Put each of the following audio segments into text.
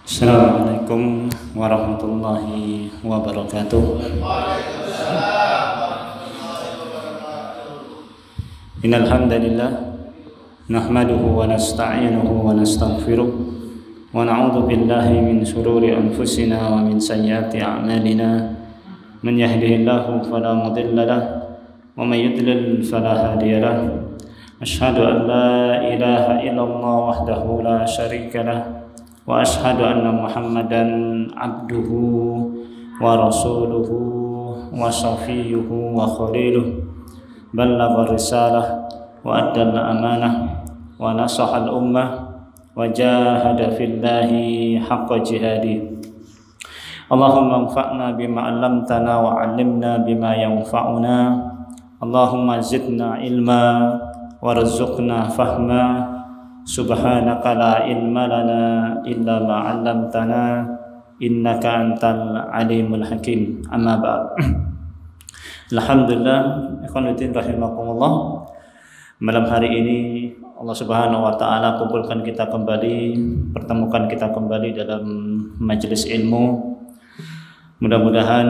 Assalamualaikum warahmatullahi wabarakatuh. Innal hamdalillah nahmaduhu wa nasta'inuhu wa nastaghfiruh wa na'udzu billahi min shururi anfusina wa min sayyiati a'malina. Man yahdihillahu fala mudilla lahu wa may yudlil fala hadiya lahu. Asyhadu an la ilaha illallah wahdahu la syarika lahu wa ashhadu anna Muhammadan abduhu wa rasuluhu wa safiyuhu wa khaliluh ballagha risalah wa addal amanah wa nasaha al ummah wa jahada fillahi haqqa jihadi. Allahumma anfa'na bima 'allamtana wa 'allimna bima yanfa'una. Allahumma zidna ilma warzuqna fahma. Subhanaka la ilma lana illa ma 'allamtana innaka antal alimul hakim. Amma ba'd. Alhamdulillah, ikhwan fillah rahimakumullah. Malam hari ini Allah Subhanahu wa taala kumpulkan kita kembali, pertemukan kita kembali dalam majelis ilmu. Mudah-mudahan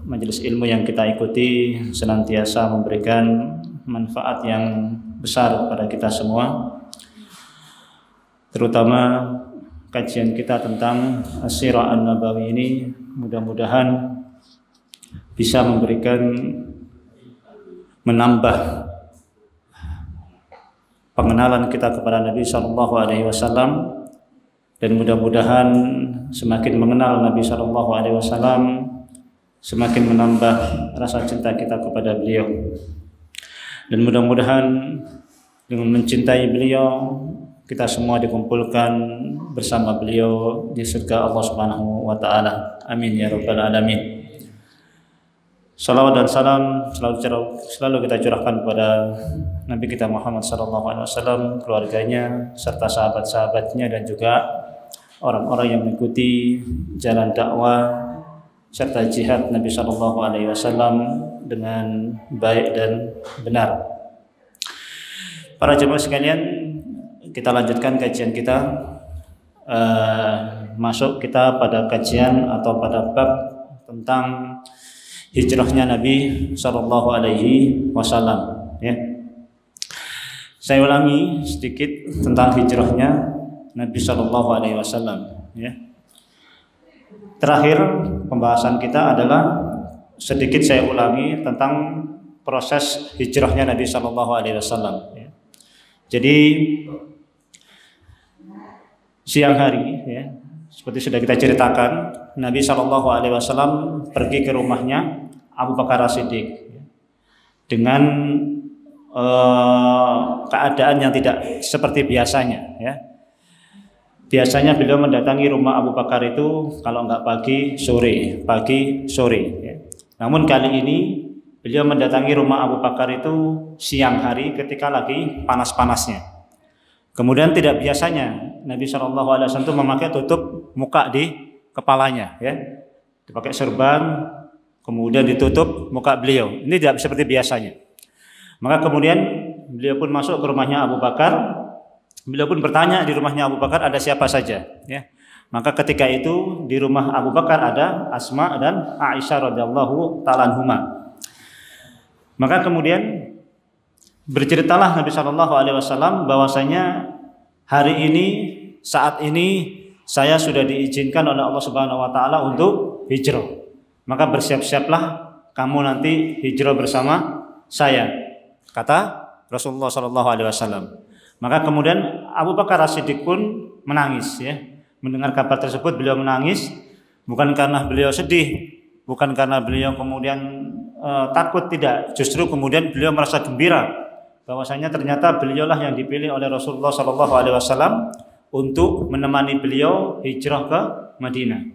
majelis ilmu yang kita ikuti senantiasa memberikan manfaat yang besar kepada kita semua. Terutama kajian kita tentang As-Sirah An-Nabawi ini mudah-mudahan bisa menambah pengenalan kita kepada Nabi Sallallahu Alaihi Wasallam, dan mudah-mudahan semakin mengenal Nabi Sallallahu Alaihi Wasallam semakin menambah rasa cinta kita kepada beliau, dan mudah-mudahan dengan mencintai beliau kita semua dikumpulkan bersama beliau di surga Allah Subhanahu wa taala. Amin ya rabbal alamin. Salawat dan salam selalu kita curahkan kepada Nabi kita Muhammad sallallahu alaihi wasallam, keluarganya serta sahabat-sahabatnya, dan juga orang-orang yang mengikuti jalan dakwah serta jihad Nabi sallallahu alaihi wasallam dengan baik dan benar. Para jemaah sekalian, kita lanjutkan kajian kita. Masuk kita pada kajian atau pada bab tentang hijrahnya Nabi Sallallahu Alaihi Wasallam. Ya. Saya ulangi sedikit tentang hijrahnya Nabi Sallallahu Alaihi Wasallam. Ya. Terakhir pembahasan kita adalah sedikit saya ulangi tentang proses hijrahnya Nabi Sallallahu Alaihi Wasallam. Ya. Jadi siang hari, ya, seperti sudah kita ceritakan, Nabi Shallallahu Alaihi Wasallam pergi ke rumahnya Abu Bakar As-Siddiq, ya, dengan keadaan yang tidak seperti biasanya. Ya. Biasanya beliau mendatangi rumah Abu Bakar itu kalau nggak pagi sore. Ya. Namun kali ini beliau mendatangi rumah Abu Bakar itu siang hari ketika lagi panas-panasnya. Kemudian tidak biasanya Nabi Shallallahu Alaihi Wasallam itu memakai tutup muka di kepalanya, ya, dipakai serban, kemudian ditutup muka beliau. Ini tidak seperti biasanya. Maka kemudian beliau pun masuk ke rumahnya Abu Bakar. Beliau pun bertanya di rumahnya Abu Bakar ada siapa saja. Ya. Maka ketika itu di rumah Abu Bakar ada Asma dan Aisyah radhiyallahu ta'ala anhuma. Maka kemudian berceritalah Nabi Shallallahu Alaihi Wasallam bahwasanya hari ini, saat ini saya sudah diizinkan oleh Allah Subhanahu Wa Taala untuk hijrah. Maka bersiap-siaplah kamu nanti hijrah bersama saya, kata Rasulullah Shallallahu Alaihi Wasallam. Maka kemudian Abu Bakar As-Siddiq pun menangis. Ya. Mendengar kabar tersebut beliau menangis, bukan karena beliau sedih, bukan karena beliau kemudian takut, tidak. Justru kemudian beliau merasa gembira bahwasanya ternyata beliaulah yang dipilih oleh Rasulullah Sallallahu Alaihi Wasallam untuk menemani beliau hijrah ke Madinah.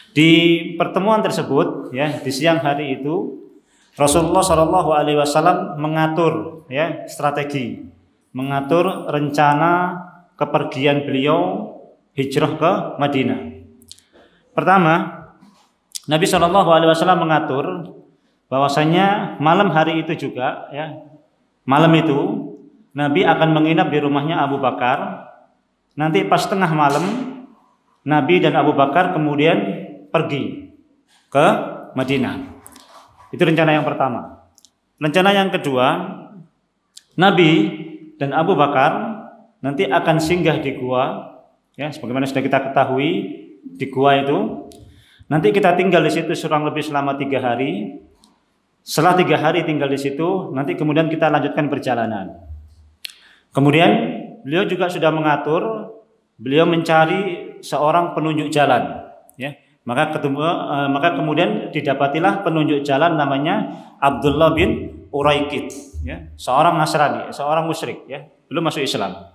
Di pertemuan tersebut, ya, di siang hari itu Rasulullah Sallallahu Alaihi Wasallam mengatur, ya, strategi, mengatur rencana kepergian beliau hijrah ke Madinah. Pertama, Nabi Sallallahu Alaihi Wasallam mengatur bahwasanya malam hari itu juga, ya, malam itu Nabi akan menginap di rumahnya Abu Bakar. Nanti pas tengah malam Nabi dan Abu Bakar kemudian pergi ke Madinah. Itu rencana yang pertama. Rencana yang kedua, Nabi dan Abu Bakar nanti akan singgah di gua, ya, sebagaimana sudah kita ketahui di gua itu. Nanti kita tinggal di situ kurang lebih selama 3 hari. Setelah 3 hari tinggal di situ, nanti kemudian kita lanjutkan perjalanan. Kemudian beliau juga sudah mengatur, beliau mencari seorang penunjuk jalan, ya. Maka kemudian didapatilah penunjuk jalan namanya Abdullah bin Uraikid, ya, seorang Nasrani, seorang musyrik, ya, belum masuk Islam.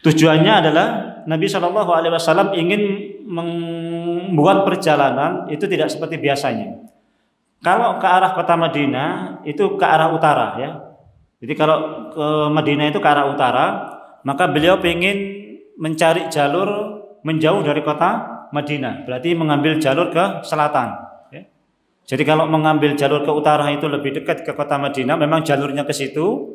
Tujuannya adalah Nabi Shallallahu Alaihi Wasallam ingin membuat perjalanan itu tidak seperti biasanya. Kalau ke arah kota Madinah itu ke arah utara, ya. Jadi kalau ke Madinah itu ke arah utara, maka beliau ingin mencari jalur menjauh dari kota Madinah, berarti mengambil jalur ke selatan, ya. Jadi kalau mengambil jalur ke utara itu lebih dekat ke kota Madinah, memang jalurnya ke situ.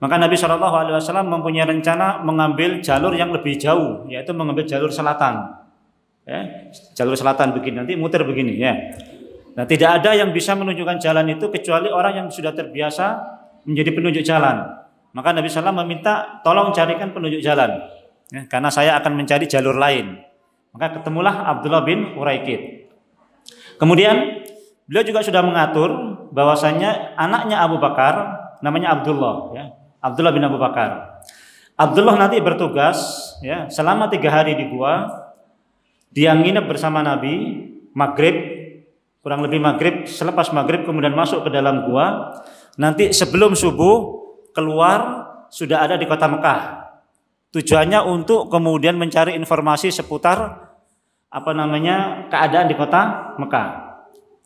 Maka Nabi Shallallahu Alaihi Wasallam mempunyai rencana mengambil jalur yang lebih jauh, yaitu mengambil jalur selatan, ya. Jalur selatan begini, nanti muter begini, ya. Nah, tidak ada yang bisa menunjukkan jalan itu kecuali orang yang sudah terbiasa menjadi penunjuk jalan. Maka Nabi SAW meminta tolong carikan penunjuk jalan, ya, karena saya akan mencari jalur lain. Maka ketemulah Abdullah bin Uraikid. Kemudian beliau juga sudah mengatur bahwasanya anaknya Abu Bakar namanya Abdullah, ya, Abdullah bin Abu Bakar. Abdullah nanti bertugas, ya, selama 3 hari di gua. Dia nginep bersama Nabi maghrib, kurang lebih maghrib, selepas maghrib kemudian masuk ke dalam gua. Nanti sebelum subuh keluar sudah ada di kota Mekah. Tujuannya untuk kemudian mencari informasi seputar keadaan di kota Mekah.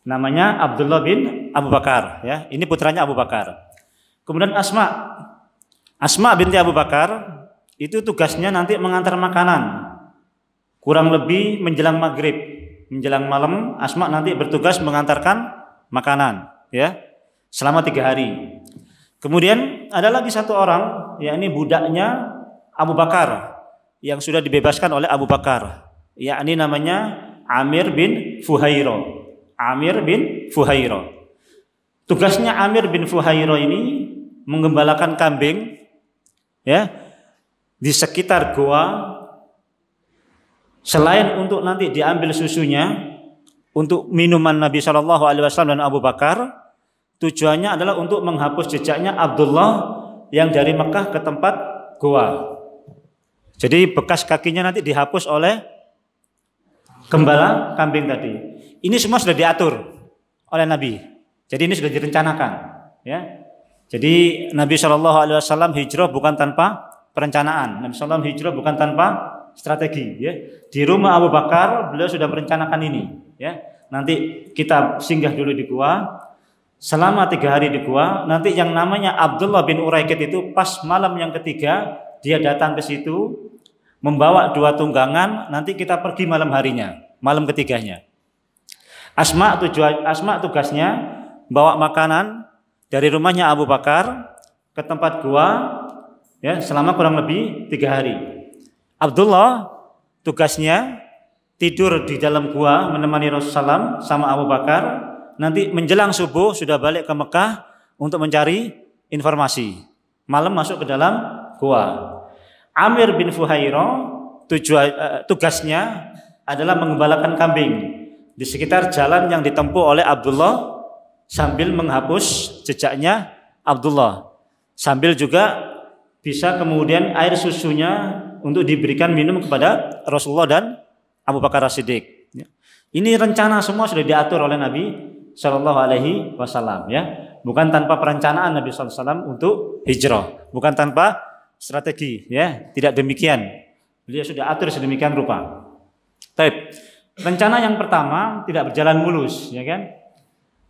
Namanya Abdullah bin Abu Bakar, ya. Ini putranya Abu Bakar. Kemudian Asma binti Abu Bakar itu tugasnya nanti mengantar makanan. Kurang lebih menjelang maghrib, menjelang malam, Asma nanti bertugas mengantarkan makanan, ya, selama 3 hari. Kemudian ada lagi satu orang, yakni budaknya Abu Bakar yang sudah dibebaskan oleh Abu Bakar, yakni namanya Amir bin Fuhairo. Amir bin Fuhairo. Tugasnya Amir bin Fuhairo ini menggembalakan kambing, ya, di sekitar goa. Selain untuk nanti diambil susunya untuk minuman Nabi Shallallahu Alaihi Wasallam dan Abu Bakar, tujuannya adalah untuk menghapus jejaknya Abdullah yang dari Mekah ke tempat goa. Jadi bekas kakinya nanti dihapus oleh gembala kambing tadi. Ini semua sudah diatur oleh Nabi. Jadi ini sudah direncanakan, ya. Jadi Nabi Shallallahu Alaihi Wasallam hijrah bukan tanpa perencanaan. Nabi SAW hijrah bukan tanpa strategi, ya. Di rumah Abu Bakar beliau sudah merencanakan ini, ya. Nanti kita singgah dulu di gua. Selama 3 hari di gua. Nanti yang namanya Abdullah bin Uraikid itu pas malam yang ketiga dia datang ke situ membawa 2 tunggangan. Nanti kita pergi malam harinya, malam ketiganya. Asma tugasnya bawa makanan dari rumahnya Abu Bakar ke tempat gua, ya, selama kurang lebih 3 hari. Abdullah tugasnya tidur di dalam gua menemani Rasulullah sama Abu Bakar. Nanti menjelang subuh sudah balik ke Mekah untuk mencari informasi. Malam masuk ke dalam gua. Amir bin Fuhairo tugasnya adalah mengembalakan kambing di sekitar jalan yang ditempuh oleh Abdullah sambil menghapus jejaknya Abdullah. Sambil juga bisa kemudian air susunya untuk diberikan minum kepada Rasulullah dan Abu Bakar As-Siddiq. Ini rencana semua sudah diatur oleh Nabi Shallallahu Alaihi Wasallam, ya. Bukan tanpa perencanaan Nabi Sallallahu Alaihi Wasallam untuk hijrah, bukan tanpa strategi, ya. Tidak demikian. Beliau sudah atur sedemikian rupa. Baik. Rencana yang pertama tidak berjalan mulus, ya kan?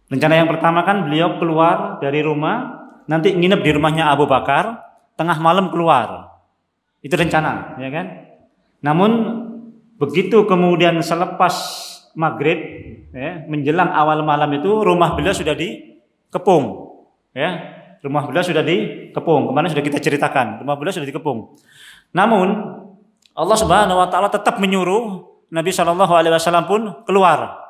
Rencana yang pertama kan beliau keluar dari rumah, nanti nginep di rumahnya Abu Bakar, tengah malam keluar. Itu rencana, ya kan? Namun begitu kemudian selepas maghrib, ya, menjelang awal malam itu rumah beliau sudah dikepung, ya. Rumah beliau sudah dikepung. Kemarin sudah kita ceritakan, rumah beliau sudah dikepung. Namun Allah Subhanahu wa taala tetap menyuruh Nabi Shallallahu alaihi wasallam pun keluar.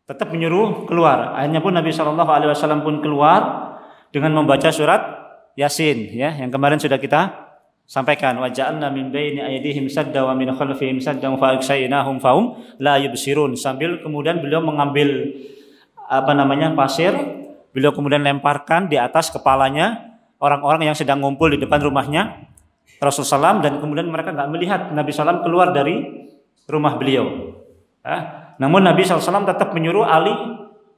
Tetap menyuruh keluar. Akhirnya pun Nabi Shallallahu alaihi wasallam pun keluar dengan membaca surat Yasin, ya, yang kemarin sudah kita sampaikan. Wa ja'alna min baini aydihim sadda wa min khalfihim sadda fa aghshaynahum fahum la yubsirun. Sambil kemudian beliau mengambil pasir, beliau kemudian lemparkan di atas kepalanya orang-orang yang sedang ngumpul di depan rumahnya Rasulullah SAW, dan kemudian mereka nggak melihat Nabi SAW keluar dari rumah beliau. Namun Nabi SAW tetap menyuruh Ali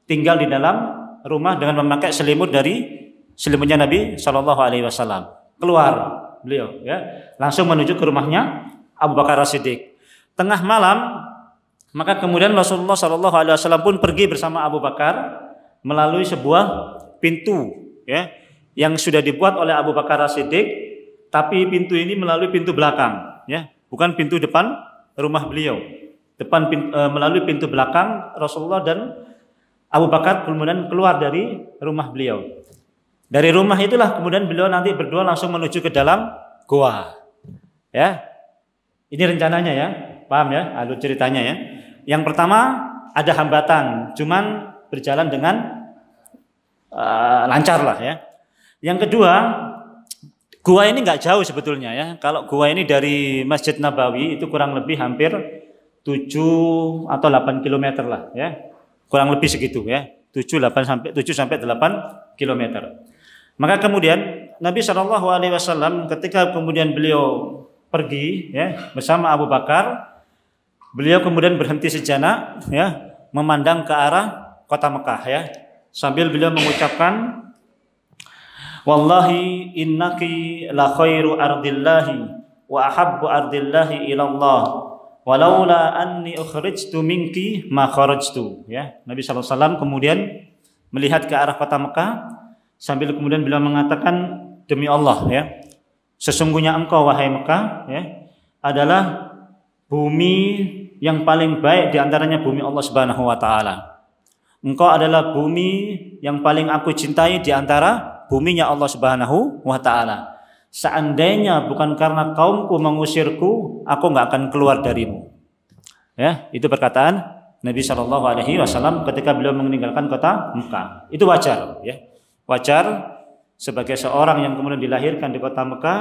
tinggal di dalam rumah dengan memakai selimut dari selimutnya Nabi Shallallahu Alaihi Wasallam. Keluar beliau, ya, langsung menuju ke rumahnya Abu Bakar As-Siddiq. Tengah malam, maka kemudian Rasulullah Shallallahu Alaihi Wasallam pun pergi bersama Abu Bakar melalui sebuah pintu, ya, yang sudah dibuat oleh Abu Bakar As-Siddiq, tapi pintu ini melalui pintu belakang, ya, bukan pintu depan rumah beliau. Melalui pintu belakang Rasulullah dan Abu Bakar kemudian keluar dari rumah beliau. Dari rumah itulah kemudian beliau nanti berdua langsung menuju ke dalam gua. Ya. Ini rencananya, ya. Paham, ya, alur ceritanya, ya. Yang pertama ada hambatan, cuman berjalan dengan lancar lah, ya. Yang kedua, gua ini nggak jauh sebetulnya, ya. Kalau gua ini dari Masjid Nabawi itu kurang lebih hampir 7 atau 8 km lah, ya. Kurang lebih segitu, ya. 7 sampai 8 km. Maka kemudian Nabi Shallallahu Alaihi Wasallam ketika kemudian beliau pergi, ya, bersama Abu Bakar, beliau kemudian berhenti sejenak, ya, memandang ke arah kota Mekah, ya, sambil beliau mengucapkan, Wallahi innaki la khairu ardillahi wa ahabbu ardillahi ilallah walaula anni ukhrijtu minki ma kharajtu, ya. Nabi Shallallahu Alaihi Wasallam kemudian melihat ke arah kota Mekah sambil kemudian beliau mengatakan, demi Allah, ya, sesungguhnya engkau wahai Mekah, ya, adalah bumi yang paling baik di antaranya bumi Allah Subhanahu wa taala. Engkau adalah bumi yang paling aku cintai di antara buminya Allah Subhanahu wa taala. Seandainya bukan karena kaumku mengusirku, aku nggak akan keluar darimu. Ya, itu perkataan Nabi Shallallahu Alaihi Wasallam ketika beliau meninggalkan kota Mekah. Itu wajar, ya. Wajar sebagai seorang yang kemudian dilahirkan di kota Mekah,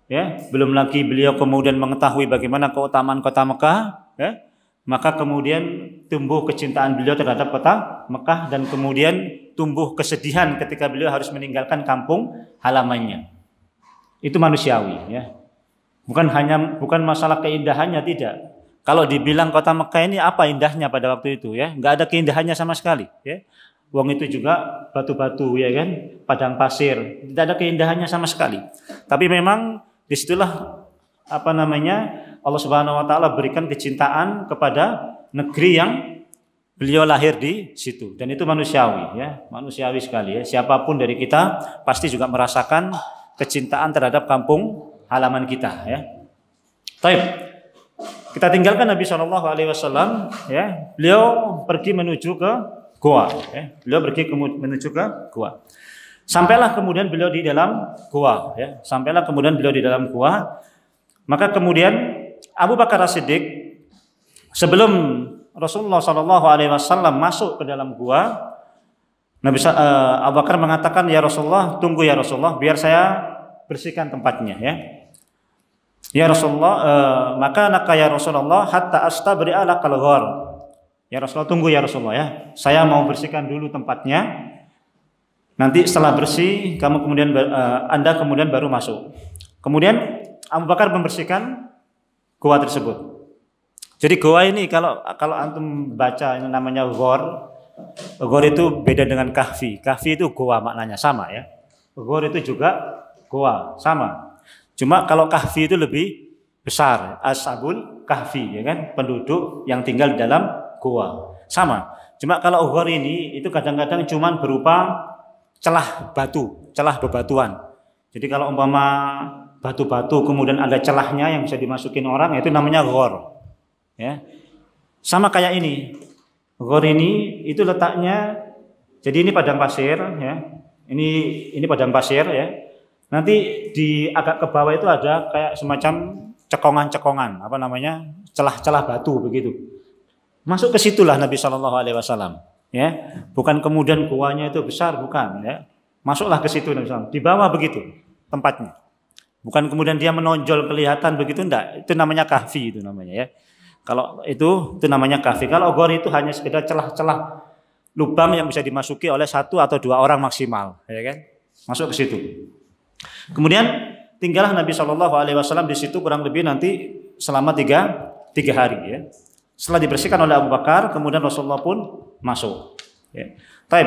ya, belum lagi beliau kemudian mengetahui bagaimana keutamaan kota Mekah, ya, maka kemudian tumbuh kecintaan beliau terhadap kota Mekah dan kemudian tumbuh kesedihan ketika beliau harus meninggalkan kampung halamannya. Itu manusiawi, ya. Bukan masalah keindahannya, tidak. Kalau dibilang kota Mekah ini apa indahnya pada waktu itu, ya, nggak ada keindahannya sama sekali, ya. Wong itu juga batu-batu, ya kan, padang pasir, tidak ada keindahannya sama sekali. Tapi memang disitulah Allah Subhanahu Wa Taala berikan kecintaan kepada negeri yang beliau lahir di situ, dan itu manusiawi, ya, manusiawi sekali, ya. Siapapun dari kita pasti juga merasakan kecintaan terhadap kampung halaman kita, ya. Baik, kita tinggalkan Nabi Shallallahu Alaihi Wasallam, ya, beliau pergi menuju ke gua, ya. Beliau pergi menuju ke gua. Sampailah kemudian beliau di dalam gua, ya. Maka kemudian Abu Bakar As-Siddiq sebelum Rasulullah Shallallahu Alaihi Wasallam masuk ke dalam gua, Abu Bakar mengatakan, ya Rasulullah, tunggu ya Rasulullah, biar saya bersihkan tempatnya, ya. Ya Rasulullah, maka ya Rasulullah hatta astabri'a lakal ghar. Ya Rasulullah, tunggu ya Rasulullah, ya. Saya mau bersihkan dulu tempatnya. Nanti setelah bersih, Anda kemudian baru masuk. Kemudian Abu Bakar membersihkan gua tersebut. Jadi gua ini kalau antum baca ini namanya ghor. Ghor itu beda dengan kahfi. Kahfi itu gua maknanya sama, ya. Ghor itu juga gua sama. Cuma kalau kahfi itu lebih besar. Ashabul kahfi, ya kan, penduduk yang tinggal di dalam gua. Sama. Cuma kalau ghor ini itu kadang-kadang cuma berupa celah batu, celah bebatuan. Jadi kalau umpama batu-batu kemudian ada celahnya yang bisa dimasukin orang, itu namanya ghor. Ya. Sama kayak ini. Ghor ini itu letaknya, jadi ini padang pasir, ya. Ini padang pasir, ya. Nanti di agak ke bawah itu ada kayak semacam cekongan-cekongan, apa namanya, celah-celah batu begitu. Masuk ke situlah Nabi Shallallahu Alaihi Wasallam. Ya, bukan kemudian guanya itu besar, bukan. Ya, masuklah ke situ Nabi SAW. Di bawah begitu tempatnya. Bukan kemudian dia menonjol kelihatan begitu, enggak. Itu namanya kahfi itu namanya ya. Kalau itu namanya kahfi. Kalau gor itu hanya sekedar celah-celah lubang yang bisa dimasuki oleh 1 atau 2 orang maksimal, ya kan? Masuk ke situ. Kemudian tinggallah Nabi Shallallahu Alaihi Wasallam di situ kurang lebih nanti selama 3 hari ya. Setelah dibersihkan oleh Abu Bakar, kemudian Rasulullah pun masuk. Ya. Taib.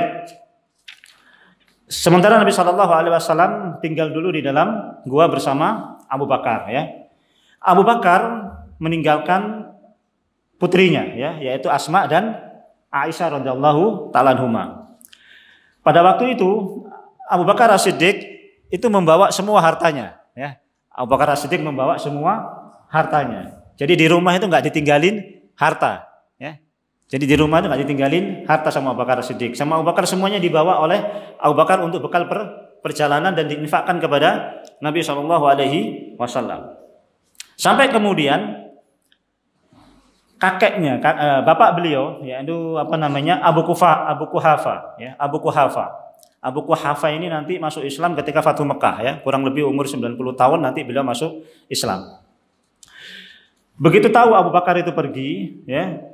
Sementara Nabi Shallallahu Alaihi Wasallam tinggal dulu di dalam gua bersama Abu Bakar. Ya. Abu Bakar meninggalkan putrinya, ya, yaitu Asma dan Aisyah radhiyallahu ta'ala anhuma. Pada waktu itu Abu Bakar As-Siddiq itu membawa semua hartanya, ya. Abu Bakar As-Siddiq membawa semua hartanya. Jadi di rumah itu nggak ditinggalin harta, ya. Jadi di rumah itu nggak ditinggalin harta sama Abu Bakar As-Siddiq. Sama Abu Bakar semuanya dibawa oleh Abu Bakar untuk bekal perjalanan dan diinfakkan kepada Nabi Shallallahu Alaihi Wasallam. Sampai kemudian kakeknya, bapak beliau, yaitu apa namanya, Abu Quhafa, ya, Abu Quhafa ini nanti masuk Islam ketika Fathu Mekah, ya, kurang lebih umur 90 tahun nanti beliau masuk Islam. Begitu tahu Abu Bakar itu pergi, ya,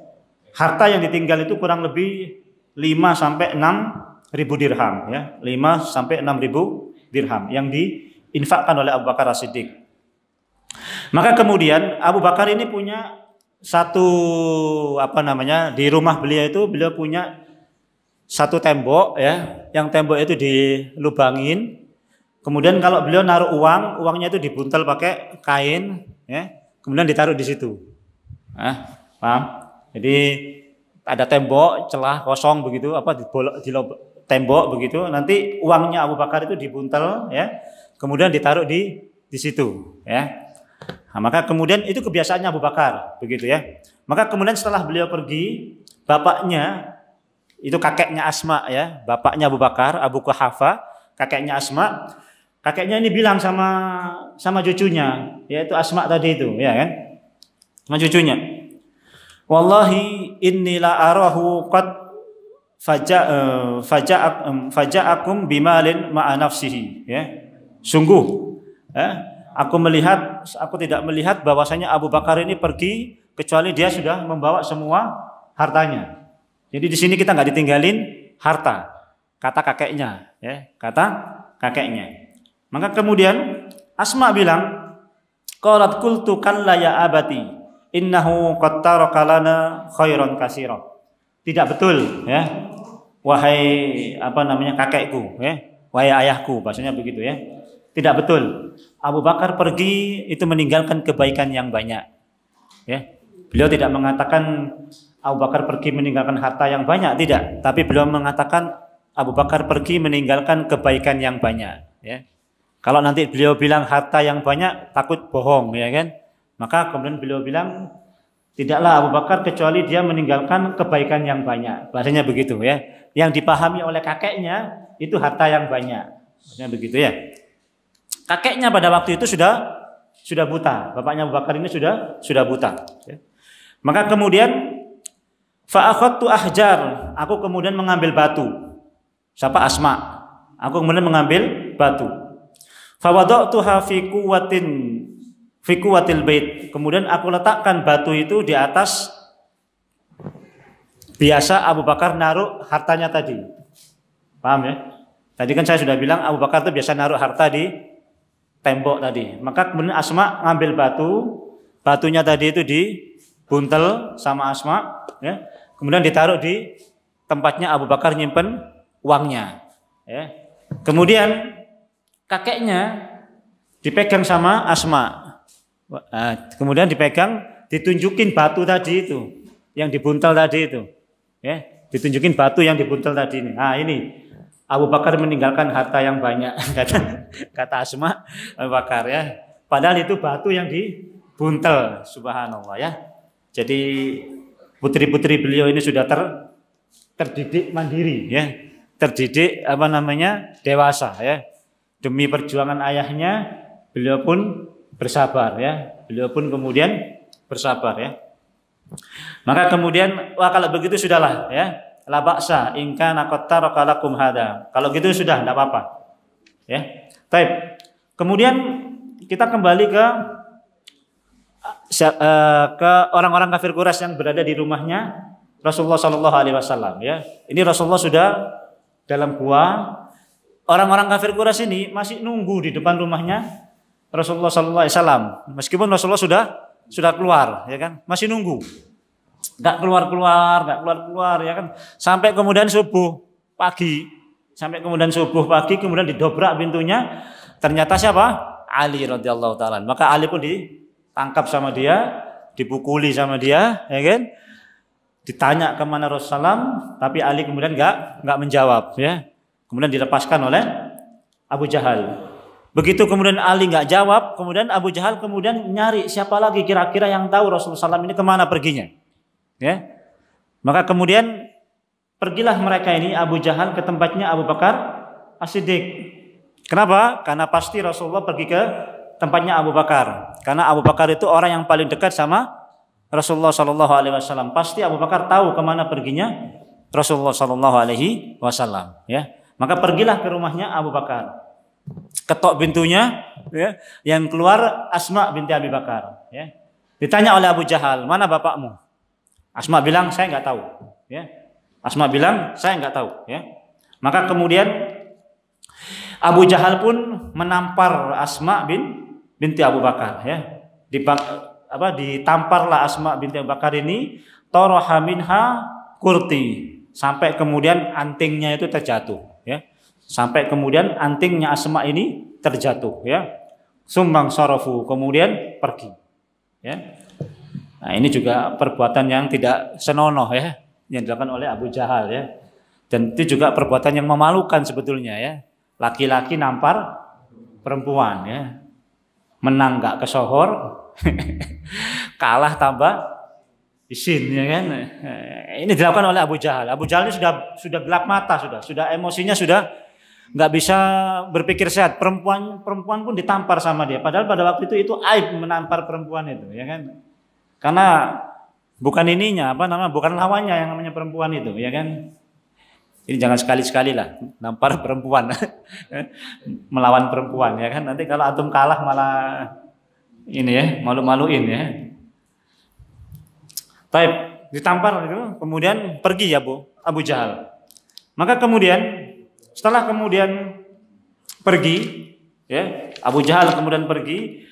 harta yang ditinggal itu kurang lebih 5 sampai 6 ribu dirham, ya, 5 sampai 6 ribu dirham yang diinfakkan oleh Abu Bakar As-Siddiq. Maka kemudian Abu Bakar ini punya satu, apa namanya, di rumah beliau itu beliau punya satu tembok, ya, yang tembok itu dilubangin. Kemudian kalau beliau naruh uangnya itu dibuntel pakai kain, ya, kemudian ditaruh di situ. Paham? Jadi ada tembok, celah kosong begitu, apa di tembok begitu. Nanti uangnya Abu Bakar itu dibuntel, ya, kemudian ditaruh di situ, ya. Nah, maka kemudian itu kebiasaannya Abu Bakar, begitu ya. Maka kemudian setelah beliau pergi, bapaknya itu kakeknya Asma, ya, bapaknya Abu Bakar, Abu Quhafa, kakeknya Asma, kakeknya ini bilang sama cucunya, yaitu Asma tadi itu, ya kan, sama cucunya, wallahi inni la arahu qad faja'akum bimalin ma'a nafsihi, ya, sungguh, ya, aku tidak melihat bahwasanya Abu Bakar ini pergi kecuali dia sudah membawa semua hartanya. Jadi di sini kita nggak ditinggalin harta, kata kakeknya, ya, kata kakeknya. Maka kemudian Asma bilang, qalat qultu kalla ya abati innahu qad taraka lana khairan katsira. Tidak betul, ya, wahai apa namanya, kakekku, ya, wahai ayahku, bahasanya begitu, ya. Tidak betul. Abu Bakar pergi itu meninggalkan kebaikan yang banyak. Ya. Beliau tidak mengatakan Abu Bakar pergi meninggalkan harta yang banyak, tidak. Tapi beliau mengatakan Abu Bakar pergi meninggalkan kebaikan yang banyak. Ya. Kalau nanti beliau bilang harta yang banyak, takut bohong, ya kan? Maka kemudian beliau bilang tidaklah Abu Bakar kecuali dia meninggalkan kebaikan yang banyak. Bahasanya begitu, ya. Yang dipahami oleh kakeknya itu harta yang banyak. Bahasanya begitu, ya. Kakeknya pada waktu itu sudah buta. Bapaknya Abu Bakar ini sudah buta. Ya. Maka kemudian fa'akhadtu ahjar, aku kemudian mengambil batu. Siapa? Asma. Aku kemudian mengambil batu. Fawadatuha fi quwwatil bait. Kemudian aku letakkan batu itu di atas biasa Abu Bakar naruh hartanya tadi. Paham, ya? Tadi kan saya sudah bilang Abu Bakar itu biasa naruh harta di tembok tadi. Maka kemudian Asma ngambil batunya tadi itu dibuntel sama Asma, ya. Kemudian ditaruh di tempatnya Abu Bakar nyimpen uangnya, ya. Kemudian kakeknya dipegang sama Asma. Kemudian dipegang, ditunjukin batu tadi itu yang dibuntel tadi itu, ya. Ditunjukin batu yang dibuntel tadi ini. Nah, ini Abu Bakar meninggalkan harta yang banyak, kata Asma Abu Bakar, ya. Padahal itu batu yang dibuntel, subhanallah, ya. Jadi putri-putri beliau ini sudah terdidik mandiri, ya. Terdidik apa namanya, dewasa, ya. Demi perjuangan ayahnya, beliau pun bersabar ya. Beliau pun kemudian bersabar ya. Maka kemudian wah kalau begitu sudahlah ya. La ba'sa in kana qad taraka lakum hada. Kalau gitu sudah enggak apa-apa. Ya. Baik. Kemudian kita kembali ke orang-orang kafir Quraisy yang berada di rumahnya Rasulullah Shallallahu Alaihi Wasallam. Ya, ini Rasulullah sudah dalam gua. Orang-orang kafir Quraisy ini masih nunggu di depan rumahnya Rasulullah Shallallahu Alaihi Wasallam. Meskipun Rasulullah sudah keluar, ya kan, masih nunggu. Nggak keluar, ya kan. Sampai kemudian subuh pagi, kemudian didobrak pintunya. Ternyata siapa? Ali radhiyallahu taala. Maka Ali pun ditangkap sama dia, dipukuli sama dia, ya kan? Ditanya kemana Rasulullah, tapi Ali kemudian nggak menjawab, ya. Kemudian dilepaskan oleh Abu Jahal. Begitu kemudian Ali nggak jawab, kemudian Abu Jahal kemudian nyari siapa lagi kira-kira yang tahu Rasulullah SAW ini kemana perginya, ya. Maka kemudian pergilah mereka ini Abu Jahal ke tempatnya Abu Bakar As-Siddiq. Kenapa? Karena pasti Rasulullah pergi ke tempatnya Abu Bakar. Karena Abu Bakar itu orang yang paling dekat sama Rasulullah Shallallahu Alaihi Wasallam. Pasti Abu Bakar tahu kemana perginya Rasulullah Shallallahu Alaihi Wasallam. Ya, maka pergilah ke rumahnya Abu Bakar. Ketok pintunya, ya, yang keluar Asma binti Abi Bakar. Ya. Ditanya oleh Abu Jahal, mana bapakmu? Asma bilang saya nggak tahu. Ya. Asma bilang saya nggak tahu. Ya. Maka kemudian Abu Jahal pun menampar Asma binti Abu Bakar. Ya. Ditamparlah Asma binti Abu Bakar ini, taraha minha kurti, sampai kemudian antingnya itu terjatuh. Ya. Sampai kemudian antingnya Asma ini terjatuh, ya. Sumbang sarafu, kemudian pergi, ya. Nah, ini juga perbuatan yang tidak senonoh, ya, yang dilakukan oleh Abu Jahal, ya. Dan itu juga perbuatan yang memalukan sebetulnya, ya. Laki-laki nampar perempuan, ya. Menang nggak kesohor, kalah tambah isin, ya kan. Ini dilakukan oleh Abu Jahal. Abu Jahal ini sudah gelap mata, sudah emosinya sudah nggak bisa berpikir sehat. Perempuan pun ditampar sama dia. Padahal pada waktu itu aib menampar perempuan itu, ya kan? Karena bukan ininya, bukan lawannya yang namanya perempuan itu, ya kan? Ini jangan sekali-sekali lah nampar perempuan, melawan perempuan, ya kan? Nanti kalau antum kalah malah ini ya, malu-maluin, ya. Taib, ditampar itu, kemudian pergi ya Abu Jahal. Maka kemudian setelah kemudian pergi, ya, Abu Jahal kemudian pergi,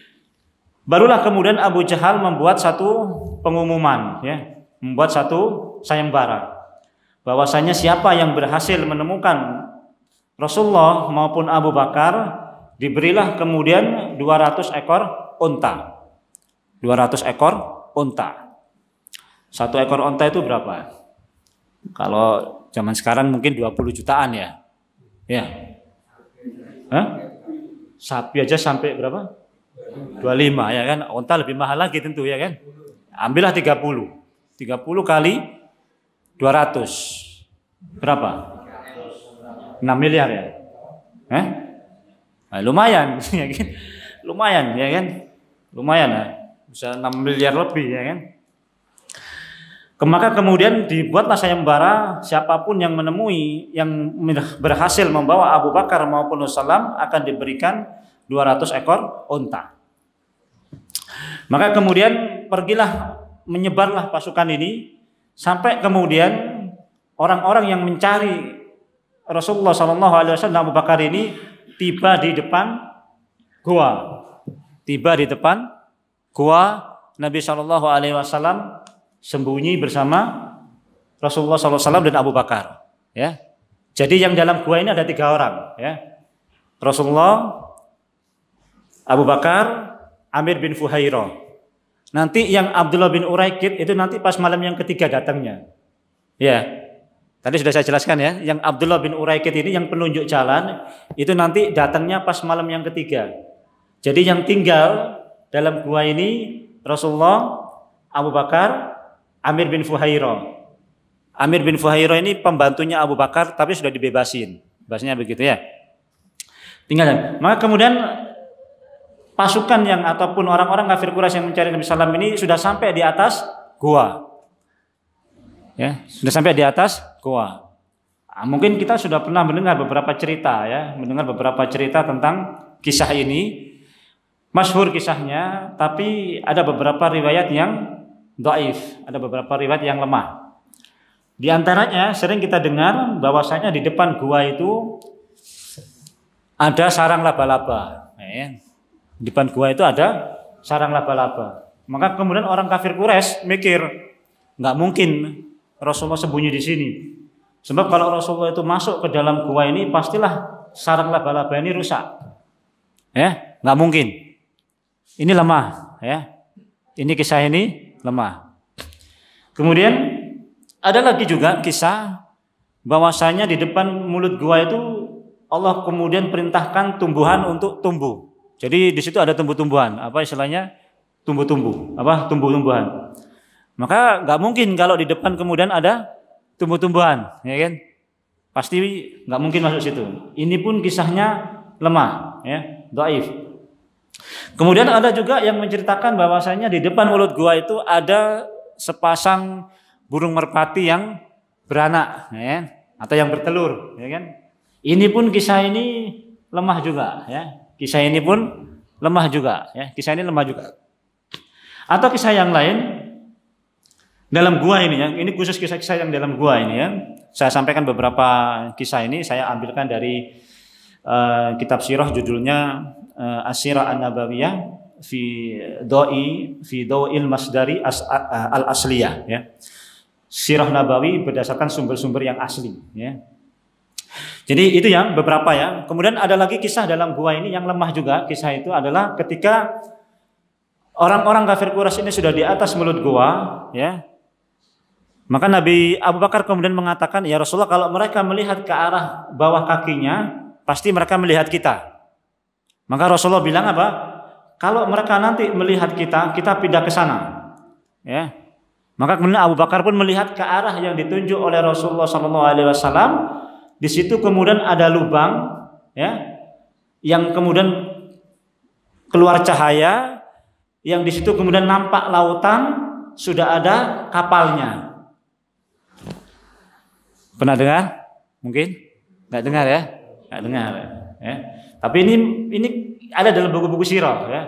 barulah kemudian Abu Jahal membuat satu pengumuman, ya, membuat satu sayembara, bahwasanya siapa yang berhasil menemukan Rasulullah maupun Abu Bakar, diberilah kemudian 200 ekor unta. 200 ekor unta. Satu ekor unta itu berapa? Kalau zaman sekarang mungkin 20 jutaan ya. Ya. Hah? Sapi aja sampai berapa? 25, ya kan? Unta lebih mahal lagi tentu, ya kan? Ambillah 30. 30 kali 200. Berapa? 6 miliar ya? Nah, lumayan, ya kan? Lumayan, ya kan? Lumayan ya. Bisa 6 miliar lebih, ya kan? Maka kemudian dibuatlah sayembara, siapapun yang menemui, yang berhasil membawa Abu Bakar maupun Rasulullah akan diberikan 200 ekor unta. Maka kemudian pergilah, menyebarlah pasukan ini, sampai kemudian orang-orang yang mencari Rasulullah SAW dan Abu Bakar ini tiba di depan gua. Tiba di depan gua Nabi SAW sembunyi bersama Rasulullah SAW dan Abu Bakar, ya. Jadi yang dalam gua ini ada 3 orang, ya. Rasulullah, Abu Bakar, Amir bin Fuhairah. Nanti yang Abdullah bin Uraikid itu nanti pas malam yang ketiga datangnya, ya. Tadi sudah saya jelaskan, ya. Yang Abdullah bin Uraikid ini yang penunjuk jalan itu nanti datangnya pas malam yang ketiga. Jadi yang tinggal dalam gua ini Rasulullah, Abu Bakar, Amir bin Fuhairah. Amir bin Fuhairah ini pembantunya Abu Bakar tapi sudah dibebasin. Bahasanya begitu, ya. Tinggal. Maka kemudian pasukan yang ataupun orang-orang kafir Quraisy yang mencari Nabi Sallam ini sudah sampai di atas gua. Ya, sudah sampai di atas gua. Mungkin kita sudah pernah mendengar beberapa cerita ya, mendengar beberapa cerita tentang kisah ini. Masyhur kisahnya, tapi ada beberapa riwayat yang dhaif, ada beberapa riwayat yang lemah. Di antaranya sering kita dengar bahwasanya di depan gua itu ada sarang laba-laba. Di depan gua itu ada sarang laba-laba. Maka kemudian orang kafir Quraisy mikir, nggak mungkin Rasulullah sembunyi di sini. Sebab kalau Rasulullah itu masuk ke dalam gua ini, pastilah sarang laba-laba ini rusak. Ya, nggak mungkin. Ini lemah, ya. Ini kisah ini lemah. Kemudian ada lagi juga kisah bahwasanya di depan mulut gua itu Allah kemudian perintahkan tumbuhan untuk tumbuh. Jadi di situ ada tumbuh-tumbuhan, apa istilahnya? Tumbuh-tumbuh, apa? Tumbuh-tumbuhan. Maka nggak mungkin kalau di depan kemudian ada tumbuh-tumbuhan, ya kan? Pasti nggak mungkin masuk situ. Ini pun kisahnya lemah, ya, dhaif. Kemudian ada juga yang menceritakan bahwasanya di depan mulut gua itu ada sepasang burung merpati yang beranak, ya, atau yang bertelur, ya kan? Ini pun kisah ini lemah juga, ya. Kisah ini pun lemah juga, ya. Kisah ini lemah juga. Atau kisah yang lain dalam gua ini, ya. Ini khusus kisah-kisah yang dalam gua ini, ya. Saya sampaikan beberapa kisah ini, saya ambilkan dari kitab sirah judulnya As-Sirah An-Nabawiyah fi Dawil Masdari Al-Asliyah, ya. Sirah Nabawi berdasarkan sumber-sumber yang asli, ya. Jadi itu yang beberapa, ya. Kemudian ada lagi kisah dalam gua ini yang lemah juga. Kisah itu adalah ketika orang-orang kafir Quraisy ini sudah di atas mulut gua, ya. Maka Nabi Abu Bakar kemudian mengatakan, ya Rasulullah, kalau mereka melihat ke arah bawah kakinya, pasti mereka melihat kita. Maka Rasulullah bilang apa? Kalau mereka nanti melihat kita, kita pindah ke sana. Ya. Maka kemudian Abu Bakar pun melihat ke arah yang ditunjuk oleh Rasulullah SAW. Di situ kemudian ada lubang, ya, yang kemudian keluar cahaya, yang di situ kemudian nampak lautan, sudah ada kapalnya. Pernah dengar? Mungkin nggak dengar, ya? Nggak dengar, ya. Tapi ini ada dalam buku-buku sirah, ya.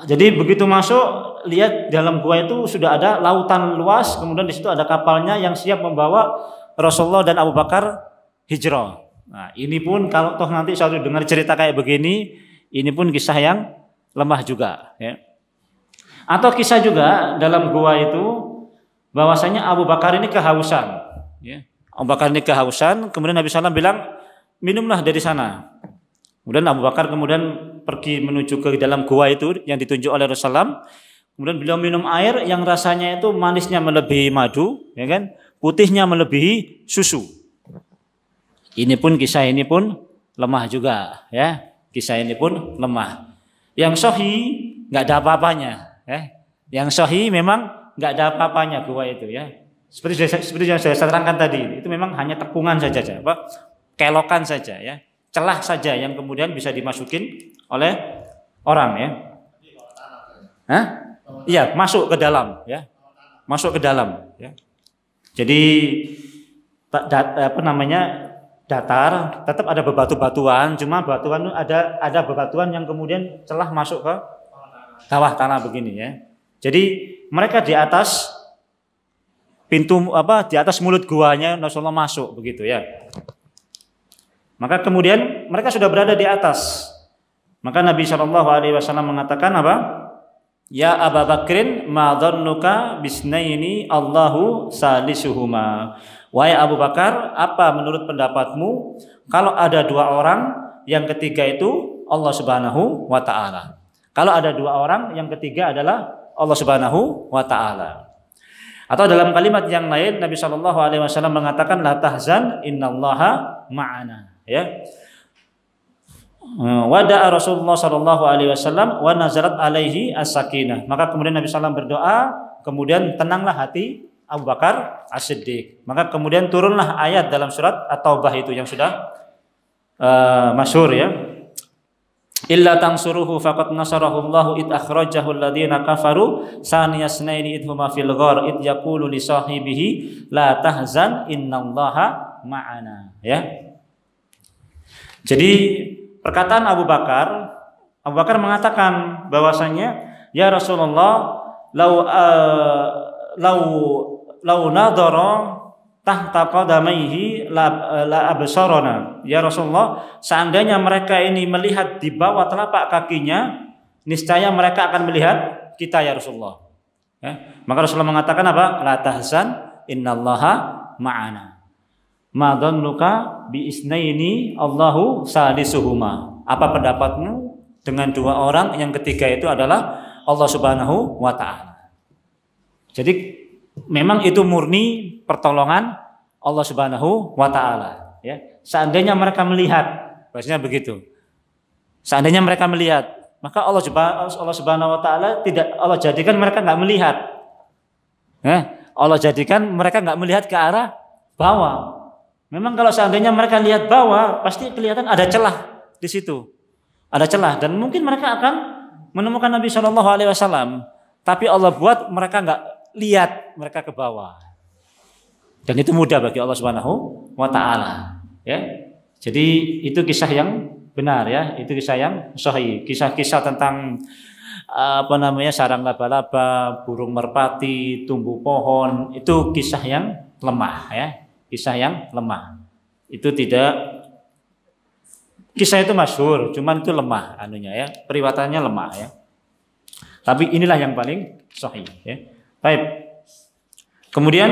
Jadi begitu masuk, lihat dalam gua itu sudah ada lautan luas, kemudian di situ ada kapalnya yang siap membawa Rasulullah dan Abu Bakar hijrah. Nah, ini pun kalau toh nanti selalu dengar cerita kayak begini, ini pun kisah yang lemah juga, ya. Atau kisah juga dalam gua itu bahwasanya Abu Bakar ini kehausan, ya. Abu Bakar ini kehausan, kemudian Nabi SAW bilang, minumlah dari sana. Kemudian Abu Bakar kemudian pergi menuju ke dalam gua itu yang ditunjuk oleh Rasulullah. Kemudian beliau minum air yang rasanya itu manisnya melebihi madu, ya kan? Putihnya melebihi susu. Ini pun kisah ini pun lemah juga, ya. Kisah ini pun lemah. Yang sahih nggak ada apa-apanya, ya. Yang sahih memang nggak ada apa-apanya gua itu, ya. Seperti yang saya terangkan tadi, itu memang hanya tepungan saja, apa? Kelokan saja, ya. Celah saja yang kemudian bisa dimasukin oleh orang, ya. Hah? Iya, masuk ke dalam, ya. Masuk ke dalam, ya. Jadi apa namanya? Datar, tetap ada bebatu-batuan, cuma batuan ada bebatuan yang kemudian celah masuk ke bawah tanah begini, ya. Jadi mereka di atas pintu di atas mulut guanya Rasulullah masuk begitu, ya. Maka kemudian mereka sudah berada di atas. Maka Nabi SAW mengatakan apa? Ya Abu Bakrin, ma dhannuka bisnaini Allahu salisuhuma. Wahai Abu Bakar, apa menurut pendapatmu kalau ada dua orang yang ketiga itu Allah Subhanahu wa taala? Kalau ada dua orang yang ketiga adalah Allah Subhanahu wa taala. Atau dalam kalimat yang lain Nabi SAW mengatakan la tahzan innallaha ma'ana, ya. Wada'a Rasulullah SAW wa nazarat alaihi as-sakinah. Maka kemudian Nabi SAW berdoa, kemudian tenanglah hati Abu Bakar As-Siddiq. Maka kemudian turunlah ayat dalam surat At-Taubah itu yang sudah masyhur, ya. illa tansuruhu faqad nasarahu Allahu id akhrajahu alladziina kafaru saniyasnaini id huma fil ghar id yaqulu li sahibihi la tahzan innallaha ma'ana. Ya. Jadi perkataan Abu Bakar mengatakan bahwasanya ya Rasulullah lau nadhara tahta qadamaihi la absarana. Ya Rasulullah, seandainya mereka ini melihat di bawah telapak kakinya, niscaya mereka akan melihat kita ya Rasulullah. Ya. Maka Rasulullah mengatakan apa? La tahzan innallaha ma'ana. Ma dhannuka bi isnaini Allahu salisuhuma. Apa pendapatmu dengan dua orang yang ketiga itu adalah Allah Subhanahu wa taala. Jadi memang itu murni pertolongan Allah Subhanahu wa taala, ya. Seandainya mereka melihat, maksudnya begitu. Seandainya mereka melihat, maka Allah Subhanahu wa taala Allah jadikan mereka enggak melihat. Allah jadikan mereka enggak melihat ke arah bawah. Memang kalau seandainya mereka lihat bawah, pasti kelihatan ada celah di situ. Ada celah dan mungkin mereka akan menemukan Nabi Shallallahu alaihi wasallam. Tapi Allah buat mereka enggak lihat mereka ke bawah. Dan itu mudah bagi Allah Subhanahu wa taala, ya. Jadi itu kisah yang benar, ya. Itu kisah yang sahih. Kisah-kisah tentang sarang laba-laba, burung merpati, tumbuh pohon, itu kisah yang lemah, ya. Kisah yang lemah. Itu tidak kisah itu masyhur, cuman itu lemah anunya, ya. Periwatannya lemah, ya. Tapi inilah yang paling sahih, ya. Baik. Kemudian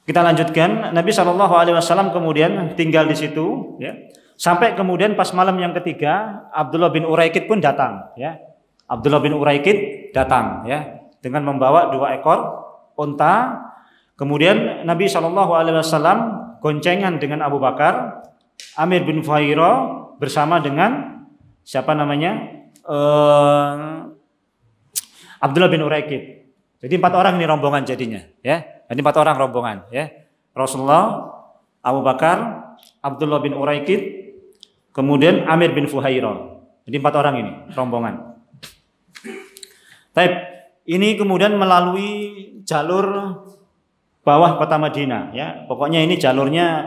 kita lanjutkan, Nabi Shallallahu alaihi wasallam kemudian tinggal di situ, ya. Sampai kemudian pas malam yang ketiga, Abdullah bin Uraikid pun datang, ya. Abdullah bin Uraikid datang, ya, dengan membawa 2 ekor unta. Kemudian Nabi Shallallahu alaihi wasallam goncengan dengan Abu Bakar, Amir bin Fuhairah bersama dengan siapa namanya? Abdullah bin Uraikid. Jadi 4 orang ini rombongan jadinya, ya. Jadi 4 orang rombongan, ya. Rasulullah, Abu Bakar, Abdullah bin Uraikid, kemudian Amir bin Fuhairah. Jadi 4 orang ini rombongan. Taib, ini kemudian melalui jalur bawah kota Madinah, ya. Pokoknya ini jalurnya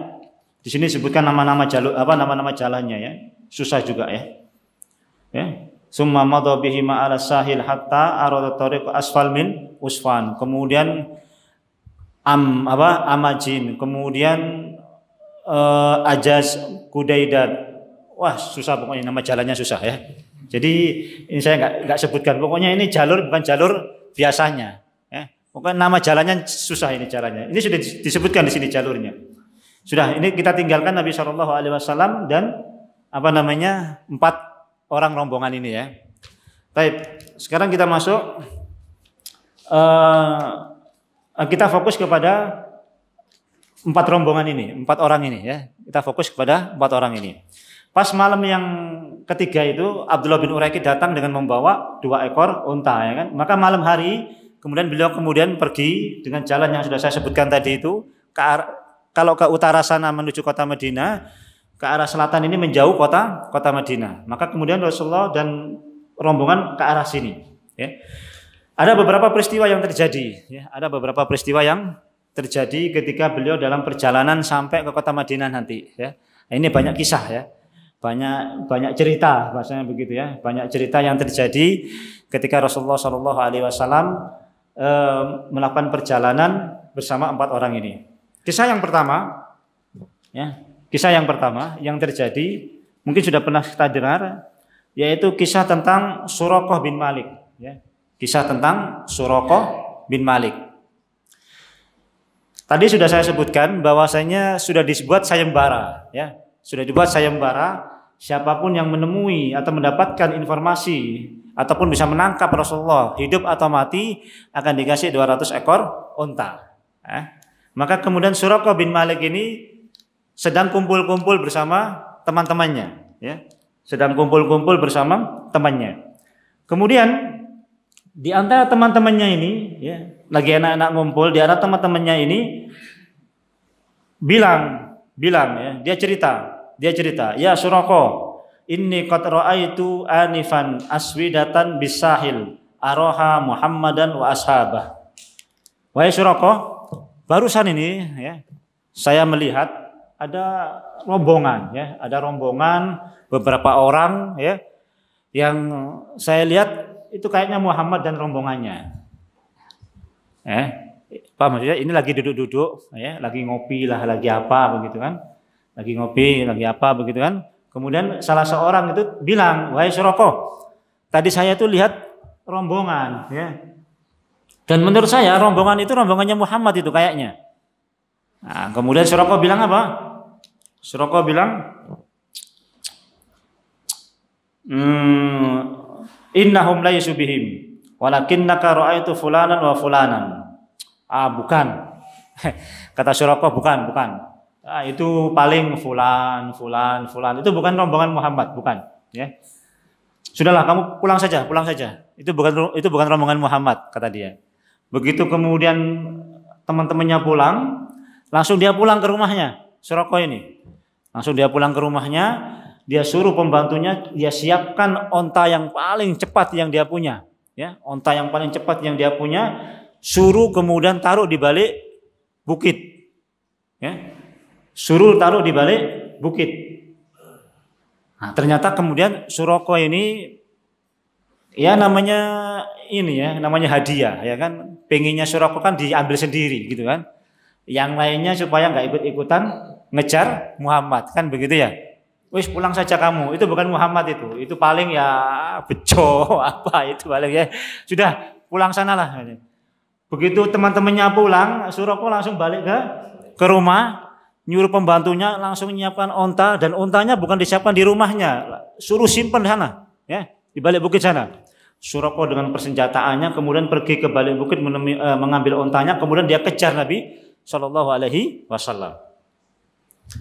di sini sebutkan nama-nama jalur nama-nama jalannya, ya. Susah juga, ya. Ya. Summa madha bihi ma'ala sahil hatta arada tariq asfal min usfan. Kemudian Amajin, kemudian Ajaz, Kudaidat. Wah, susah pokoknya, nama jalannya susah, ya. Jadi ini saya enggak sebutkan. Pokoknya ini jalur bukan jalur biasanya, ya. Pokoknya nama jalannya susah ini jalannya. Ini sudah disebutkan di sini jalurnya. Sudah, ini kita tinggalkan Nabi Shallallahu alaihi wasallam dan 4 orang rombongan ini, ya. Baik, sekarang kita masuk kita fokus kepada 4 rombongan ini, 4 orang ini, ya. Kita fokus kepada 4 orang ini. Pas malam yang ketiga itu Abdullah bin Uraikid datang dengan membawa 2 ekor unta, ya kan. Maka malam hari kemudian beliau pergi dengan jalan yang sudah saya sebutkan tadi itu kalau ke utara sana menuju kota Madinah, ke arah selatan ini menjauh kota Madinah. Maka kemudian Rasulullah dan rombongan ke arah sini, ya. Ada beberapa peristiwa yang terjadi, ya. Ada beberapa peristiwa yang terjadi ketika beliau dalam perjalanan sampai ke kota Madinah nanti, ya. Nah, ini banyak kisah, ya. Banyak cerita, bahasanya begitu, ya. Banyak cerita yang terjadi ketika Rasulullah Shallallahu alaihi wasallam melakukan perjalanan bersama 4 orang ini. Kisah yang pertama, ya. Kisah yang pertama yang terjadi mungkin sudah pernah kita dengar, yaitu kisah tentang Suraqah bin Malik, ya. Kisah tentang Suraqah bin Malik. Tadi sudah saya sebutkan bahwasanya sudah dibuat sayembara, ya. Sudah dibuat sayembara, siapapun yang menemui atau mendapatkan informasi ataupun bisa menangkap Rasulullah hidup atau mati akan dikasih 200 ekor unta, ya. Maka kemudian Suraqah bin Malik ini sedang kumpul-kumpul bersama teman-temannya, ya. Sedang kumpul-kumpul bersama temannya. Kemudian di antara teman-temannya ini, ya, lagi anak-anak ngumpul, di antara teman-temannya ini bilang, ya, dia cerita, ya Suraqah, inni qad ra'aitu anifan aswidatan bisahil aroha Muhammadan wa ashabah. Wahai Suraqah, barusan ini ya, saya melihat ada rombongan ya, ada rombongan beberapa orang ya yang saya lihat itu kayaknya Muhammad dan rombongannya. Pak maksudnya ini lagi duduk-duduk ya, lagi ngopi lah, lagi apa begitu kan? Lagi ngopi, lagi apa begitu kan? Kemudian salah seorang itu bilang, "Wahai Suraqah, tadi saya tuh lihat rombongan ya. Dan menurut saya rombongan itu rombongannya Muhammad itu kayaknya." Nah, kemudian Suraqah bilang apa? Suraqah bilang, innahum laysu bihim walakinnaka ra'aitu fulanan wa fulanan. Bukan. Kata Suraqah bukan. Itu paling fulan. Itu bukan rombongan Muhammad, bukan, ya. Sudahlah, kamu pulang saja. Itu bukan rombongan Muhammad, kata dia. Begitu kemudian teman-temannya pulang, langsung dia pulang ke rumahnya, Suraqah ini. Langsung dia pulang ke rumahnya, dia suruh pembantunya, dia siapkan onta yang paling cepat yang dia punya, ya, onta yang paling cepat yang dia punya, suruh kemudian taruh di balik bukit, ya, suruh taruh di balik bukit. Nah, ternyata kemudian Suraqah ini, ya namanya hadiah, ya kan, pengennya Suraqah kan diambil sendiri, gitu kan. Yang lainnya supaya nggak ikut-ikutan ngejar Muhammad, kan begitu ya. Wis pulang saja kamu, itu bukan Muhammad itu paling ya bejo apa itu paling ya. Sudah pulang sanalah. Begitu teman-temannya pulang, Suraqah langsung balik ke rumah, nyuruh pembantunya langsung menyiapkan onta, dan ontanya bukan disiapkan di rumahnya, suruh simpan di sana, ya, di balik bukit sana. Suraqah dengan persenjataannya kemudian pergi ke balik bukit mengambil ontanya, kemudian dia kejar Nabi Shallallahu Alaihi Wasallam.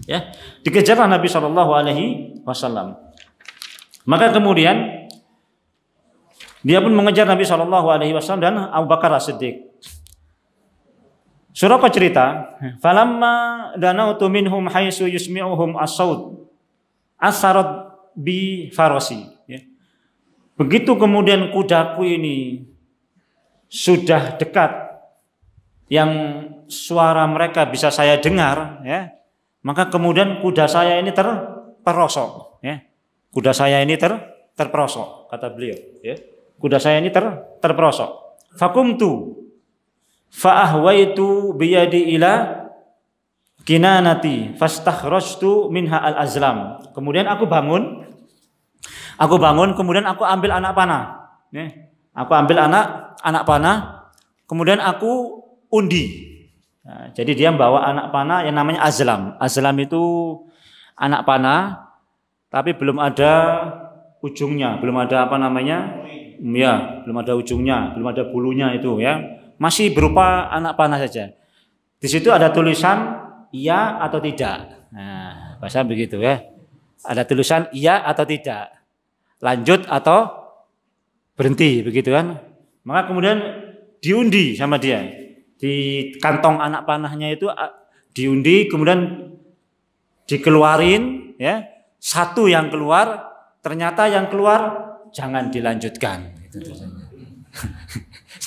Ya, dikejarlah Nabi Shallallahu Alaihi Wasallam. Maka kemudian dia pun mengejar Nabi Shallallahu Alaihi Wasallam dan Abu Bakar As-Siddiq. Suraqah cerita, falamma danautu minhum haitsu yusmi'uhum as-saut asarat bi farasi. Ya. Begitu kemudian kudaku ini sudah dekat, yang suara mereka bisa saya dengar, ya, maka kemudian kuda saya ini terperosok, ya. Kuda saya ini terperosok, kata beliau, ya. Kuda saya ini terperosok. Fakumtu fa'ahwaitu biyadi ila kinanati fastakhrajtu minha al-azlam. Kemudian aku bangun kemudian aku ambil anak panah, ya. Aku ambil anak panah, kemudian aku undi. Nah, jadi dia membawa anak panah yang namanya azlam. Azlam itu anak panah, tapi belum ada ujungnya, belum ada apa namanya, ya, belum ada ujungnya, belum ada bulunya itu, ya, masih berupa anak panah saja. Di situ ada tulisan iya atau tidak. Nah, bahasa begitu, ya. Ada tulisan iya atau tidak, lanjut atau berhenti, begitu kan? Maka kemudian diundi sama dia. Di kantong anak panahnya itu diundi, kemudian dikeluarin, ya. Satu yang keluar, ternyata yang keluar jangan dilanjutkan.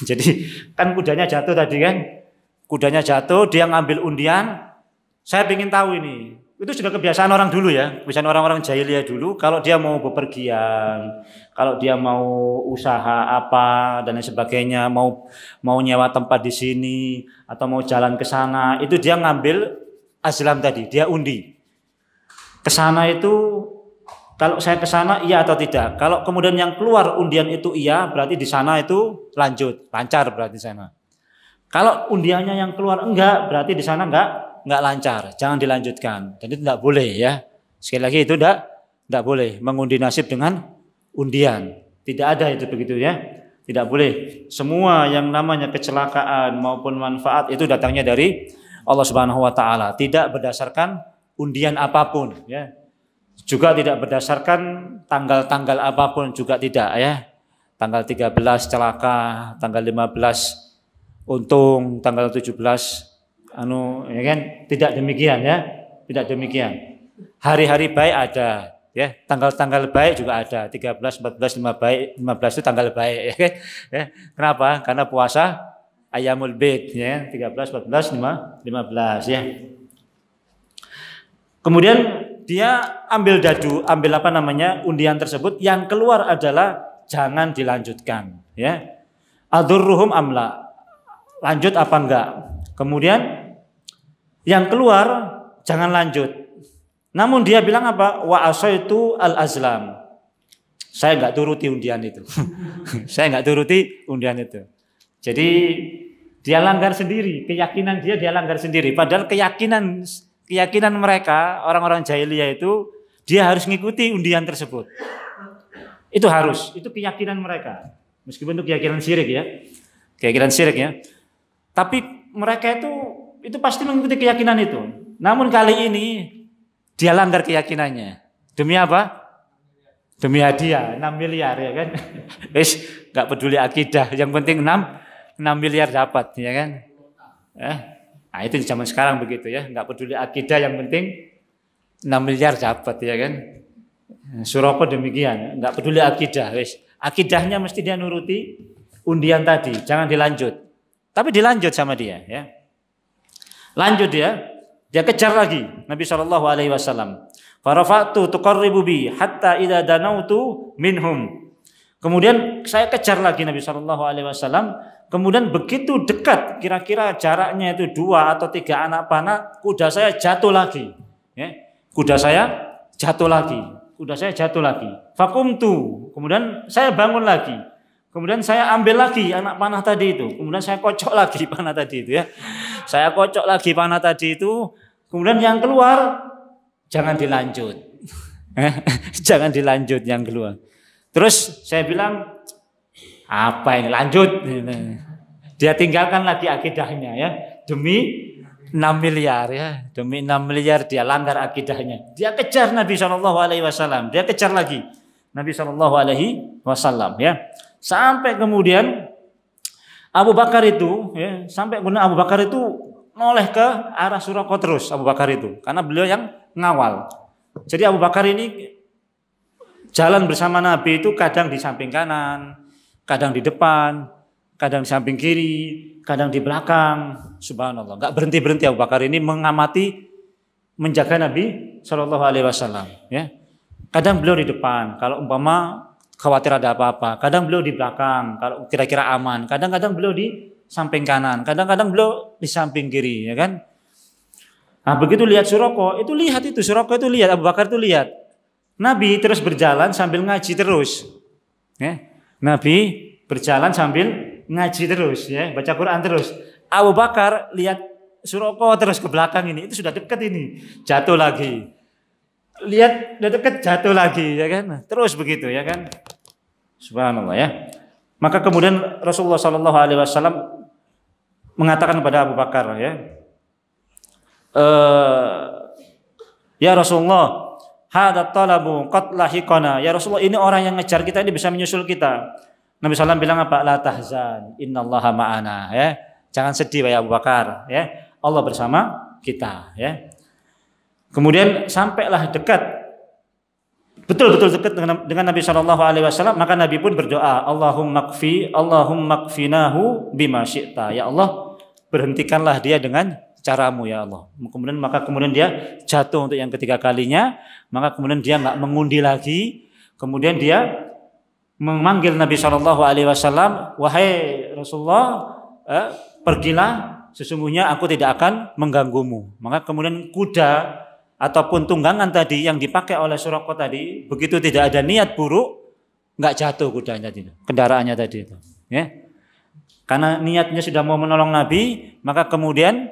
Jadi kan kudanya jatuh tadi kan, kudanya jatuh, dia ngambil undian. Saya ingin tahu ini, itu sudah kebiasaan orang dulu, ya, kebiasaan orang-orang jahiliyah dulu. Kalau dia mau bepergian, kalau dia mau usaha apa dan lain sebagainya, mau nyewa tempat di sini atau mau jalan ke sana, itu dia ngambil azlam tadi, dia undi. Ke sana itu, kalau saya ke sana iya atau tidak. Kalau kemudian yang keluar undian itu iya, berarti di sana itu lancar berarti di sana. Kalau undiannya yang keluar enggak, berarti di sana enggak lancar, jangan dilanjutkan. Dan itu tidak boleh, ya. Sekali lagi itu tidak boleh mengundi nasib dengan undian. Tidak ada itu begitu, ya. Tidak boleh. Semua yang namanya kecelakaan maupun manfaat itu datangnya dari Allah Subhanahu wa taala, tidak berdasarkan undian apapun, ya. Juga tidak berdasarkan tanggal-tanggal apapun juga tidak, ya. Tanggal 13 celaka, tanggal 15 untung, tanggal 17 ya kan, tidak demikian, ya, tidak demikian. Hari-hari baik ada, Ya, tanggal-tanggal baik juga ada. 13, 14, 15 itu tanggal baik, ya kan? Ya. Kenapa? Karena puasa Ayyamul Bid, ya, 13, 14, 15, ya. Kemudian dia ambil dadu, ambil undian tersebut, yang keluar adalah jangan dilanjutkan, ya. Adurruhum amla, lanjut apa enggak? Kemudian yang keluar jangan lanjut. Namun dia bilang apa? Wa asaitu al-azlam. Saya enggak turuti undian itu. Saya enggak turuti undian itu. Jadi dia langgar sendiri, keyakinan dia langgar sendiri. Padahal keyakinan mereka orang-orang jahiliyah itu dia harus mengikuti undian tersebut. Itu harus, itu keyakinan mereka. Meskipun itu keyakinan syirik ya. Keyakinan syirik ya. Tapi mereka itu pasti mengikuti keyakinan itu. Namun kali ini dia langgar keyakinannya. Demi apa? Demi hadiah 6 miliar ya kan. Wis enggak peduli akidah, yang penting 6 miliar dapat ya kan. Nah itu di zaman sekarang begitu ya, enggak peduli akidah, yang penting 6 miliar dapat ya kan. Suroko demikian, enggak peduli akidah, wis. Akidahnya mesti dia nuruti undian tadi, jangan dilanjut. Tapi dilanjut sama dia ya. Lanjut dia kejar lagi Nabi Shallallahu alaihi wasallam. Farafatu tuqarribu bi hatta idza danautu minhum. Kemudian saya kejar lagi Nabi Shallallahu alaihi wasallam. Kemudian begitu dekat, kira-kira jaraknya itu 2 atau 3 anak panah, kuda saya jatuh lagi. Ya. Kuda saya jatuh lagi. Fakumtu. Kemudian saya bangun lagi. Kemudian saya ambil lagi anak panah tadi itu. Kemudian saya kocok lagi panah tadi itu ya. Saya kocok lagi panah tadi itu. Kemudian yang keluar jangan dilanjut. Jangan dilanjut yang keluar. Terus saya bilang, apa ini lanjut? Dia tinggalkan lagi akidahnya ya. Demi 6 miliar ya. Demi 6 miliar dia langgar akidahnya. Dia kejar Nabi Shallallahu alaihi wasallam. Dia kejar lagi Nabi Shallallahu alaihi wasallam ya. Sampai kemudian Abu Bakar itu noleh ke arah Suraqah terus Abu Bakar itu, karena beliau yang ngawal. Jadi Abu Bakar ini jalan bersama Nabi itu kadang di samping kanan, kadang di depan, kadang di samping kiri, kadang di belakang. Subhanallah, enggak berhenti-berhenti Abu Bakar ini mengamati, menjaga Nabi Shallallahu alaihi wasallam ya. Kadang beliau di depan kalau umpama khawatir ada apa-apa, kadang beliau di belakang kalau kira-kira aman, kadang-kadang beliau di samping kanan, kadang-kadang beliau di samping kiri, ya kan? Nah, begitu lihat Suraqah, Suraqah itu lihat, Abu Bakar itu lihat. Nabi terus berjalan sambil ngaji terus. Ya. Nabi berjalan sambil ngaji terus, ya, baca Quran terus. Abu Bakar lihat Suraqah terus ke belakang ini, itu sudah dekat ini, jatuh lagi. Lihat udah dekat, jatuh lagi, ya kan? Terus begitu, ya kan? Subhanallah ya. Maka kemudian Rasulullah Shallallahu alaihi wasallam mengatakan kepada Abu Bakar ya, ya Rasulullah, hadza talabu qad lahiqana. Ya Rasulullah, ini orang yang ngejar kita ini bisa menyusul kita. Nabi SAW bilang apa? La tahzan, innallaha ma'ana ya. Jangan sedih ya Abu Bakar ya. Allah bersama kita ya. Kemudian sampailah dekat, betul-betul dekat dengan Nabi Shallallahu alaihi wasallam, maka Nabi pun berdoa, Allahumma kfinahu bima syi'ta. Ya Allah, berhentikanlah dia dengan caramu ya Allah. Kemudian dia jatuh untuk yang ketiga kalinya, maka kemudian dia enggak mengundi lagi. Kemudian dia memanggil Nabi Shallallahu alaihi wasallam, wahai Rasulullah, pergilah, sesungguhnya aku tidak akan mengganggumu. Maka kemudian kuda ataupun tunggangan tadi yang dipakai oleh Suraqah tadi, begitu tidak ada niat buruk, enggak jatuh kudanya tadi, kendaraannya tadi itu, ya. Karena niatnya sudah mau menolong Nabi, maka kemudian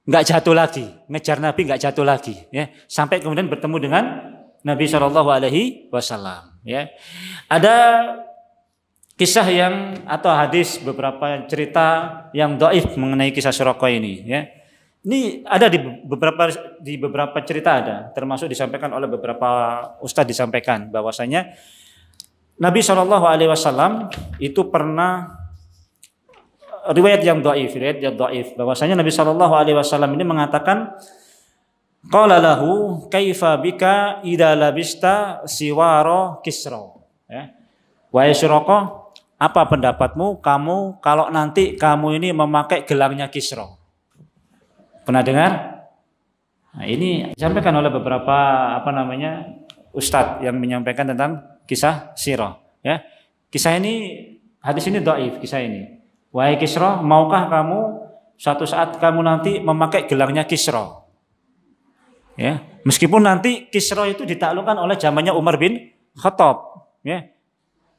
enggak jatuh lagi, ngejar Nabi enggak jatuh lagi, ya. Sampai kemudian bertemu dengan Nabi Shallallahu alaihi wasallam, ya. Ada kisah atau hadis, beberapa cerita yang dhaif mengenai kisah Suraqah ini, ya. Ini ada di beberapa cerita ada, termasuk disampaikan oleh beberapa ustadz, disampaikan bahwasanya Nabi Shallallahu alaihi wasallam itu pernah, riwayat yang dhaif bahwasanya Nabi Shallallahu alaihi wasallam ini mengatakan Qala lahu kaifa bika idza labista siwara Kisra. Ya. Wahai Suraka, apa pendapatmu kamu kalau nanti kamu ini memakai gelangnya Kisra? Pernah dengar? Nah, ini disampaikan oleh beberapa ustadz yang menyampaikan tentang kisah sirah. Ya, kisah ini, hadis ini dhaif kisah ini. Wahai Kisra, maukah kamu suatu saat kamu nanti memakai gelangnya Kisra? Ya, meskipun nanti Kisra itu ditaklukkan oleh zamannya Umar bin Khattab. Ya,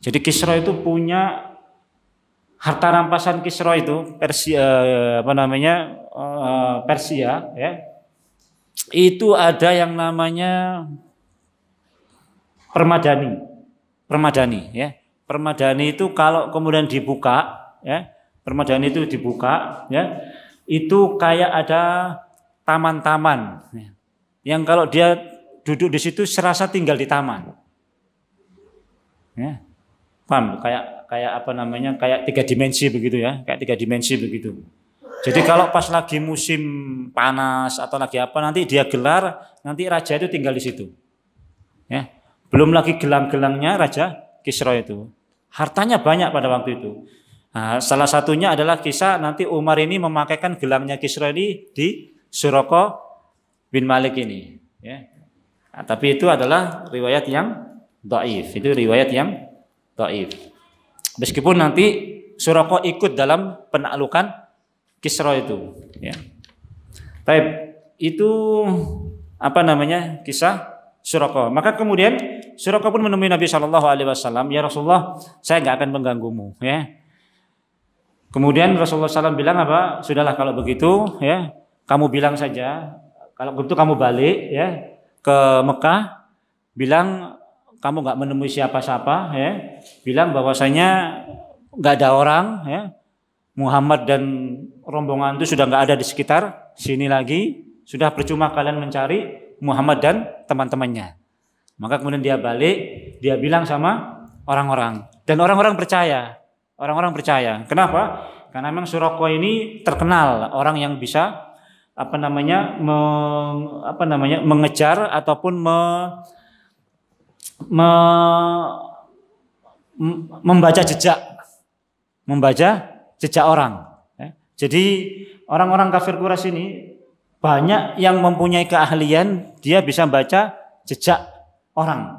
jadi Kisra itu punya harta rampasan Kisra itu Persia, ya. Itu ada yang namanya permadani, ya. Permadani itu kalau kemudian dibuka, ya, permadani itu dibuka, ya, itu kayak ada taman-taman, ya, yang kalau dia duduk di situ serasa tinggal di taman, ya. Paham? Kayak 3 dimensi begitu, ya, kayak 3 dimensi begitu. Jadi kalau pas lagi musim panas atau lagi apa, nanti dia gelar, nanti raja itu tinggal di situ. Ya. Belum lagi gelang-gelangnya Raja Kisra itu. Hartanya banyak pada waktu itu. Nah, salah satunya adalah kisah nanti Umar ini memakaikan gelangnya Kisra ini di Suraka bin Malik ini. Ya. Nah, tapi itu adalah riwayat yang dhaif. Itu riwayat yang dhaif. Meskipun nanti Suraka ikut dalam penaklukan Kisra itu, ya. Baik, itu kisah Suraka. Maka kemudian Suraka pun menemui Nabi Shallallahu Alaihi Wasallam, ya Rasulullah, saya nggak akan mengganggumu, ya. Kemudian Rasulullah SAW bilang apa? Sudahlah kalau begitu, ya, kamu bilang saja. Kalau begitu kamu balik, ya, ke Mekah, bilang kamu nggak menemui siapa-siapa, ya. Bilang bahwasanya nggak ada orang, ya. Muhammad dan rombongan itu sudah nggak ada di sekitar sini lagi, sudah percuma kalian mencari Muhammad dan teman-temannya. Maka kemudian dia balik, dia bilang sama orang-orang, dan orang-orang percaya. Orang-orang percaya. Kenapa? Karena memang Suraka ini terkenal orang yang bisa mengejar ataupun membaca jejak orang. Jadi orang-orang kafir Quraisy ini banyak yang mempunyai keahlian, dia bisa baca jejak orang.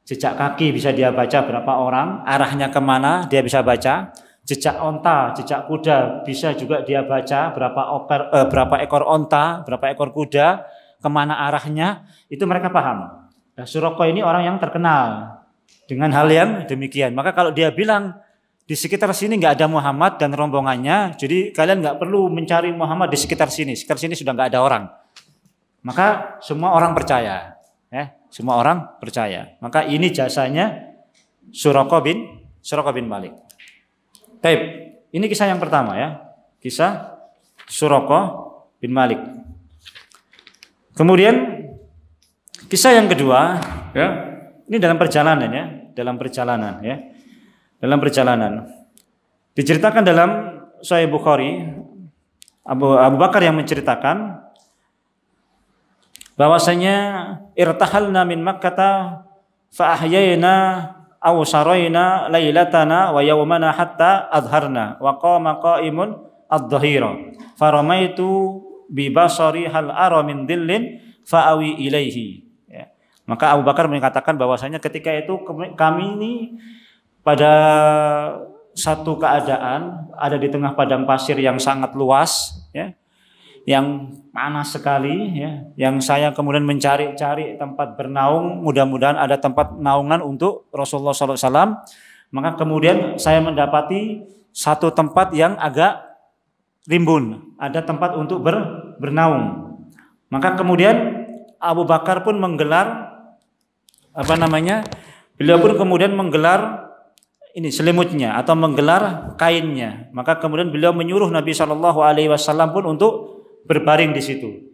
Jejak kaki bisa dia baca berapa orang, arahnya kemana dia bisa baca. Jejak onta, jejak kuda bisa juga dia baca berapa ekor onta, berapa ekor kuda, kemana arahnya, itu mereka paham. Nah, Suraka ini orang yang terkenal dengan hal yang demikian. Maka kalau dia bilang di sekitar sini nggak ada Muhammad dan rombongannya, jadi kalian nggak perlu mencari Muhammad di sekitar sini. Sekitar sini sudah nggak ada orang. Maka semua orang percaya, ya, semua orang percaya. Maka ini jasanya Suraka bin Malik. Baik, ini kisah yang pertama, ya, kisah Suraka bin Malik. Kemudian kisah yang kedua, ya, ini dalam perjalanan, ya, dalam perjalanan. Diceritakan dalam Sahih Bukhari, Abu Bakar yang menceritakan bahwasanya irtahalna min Makkah fa ahyayna aw sarayna lailatana wa yawmana hatta adharna wa qama qa'imun ad-dhahira faramaitu bi basari hal ara min dhillin fa awi ilaihi. Ya. Maka Abu Bakar mengatakan bahwasanya ketika itu kami ini pada satu keadaan ada di tengah padang pasir yang sangat luas, ya, yang panas sekali, ya, yang saya kemudian mencari-cari tempat bernaung, mudah-mudahan ada tempat naungan untuk Rasulullah SAW. Maka kemudian saya mendapati satu tempat yang agak rimbun, ada tempat untuk bernaung. Maka kemudian Abu Bakar pun menggelar beliau pun kemudian menggelar ini selimutnya atau menggelar kainnya. Maka kemudian beliau menyuruh Nabi Shallallahu Alaihi Wasallam pun untuk berbaring di situ.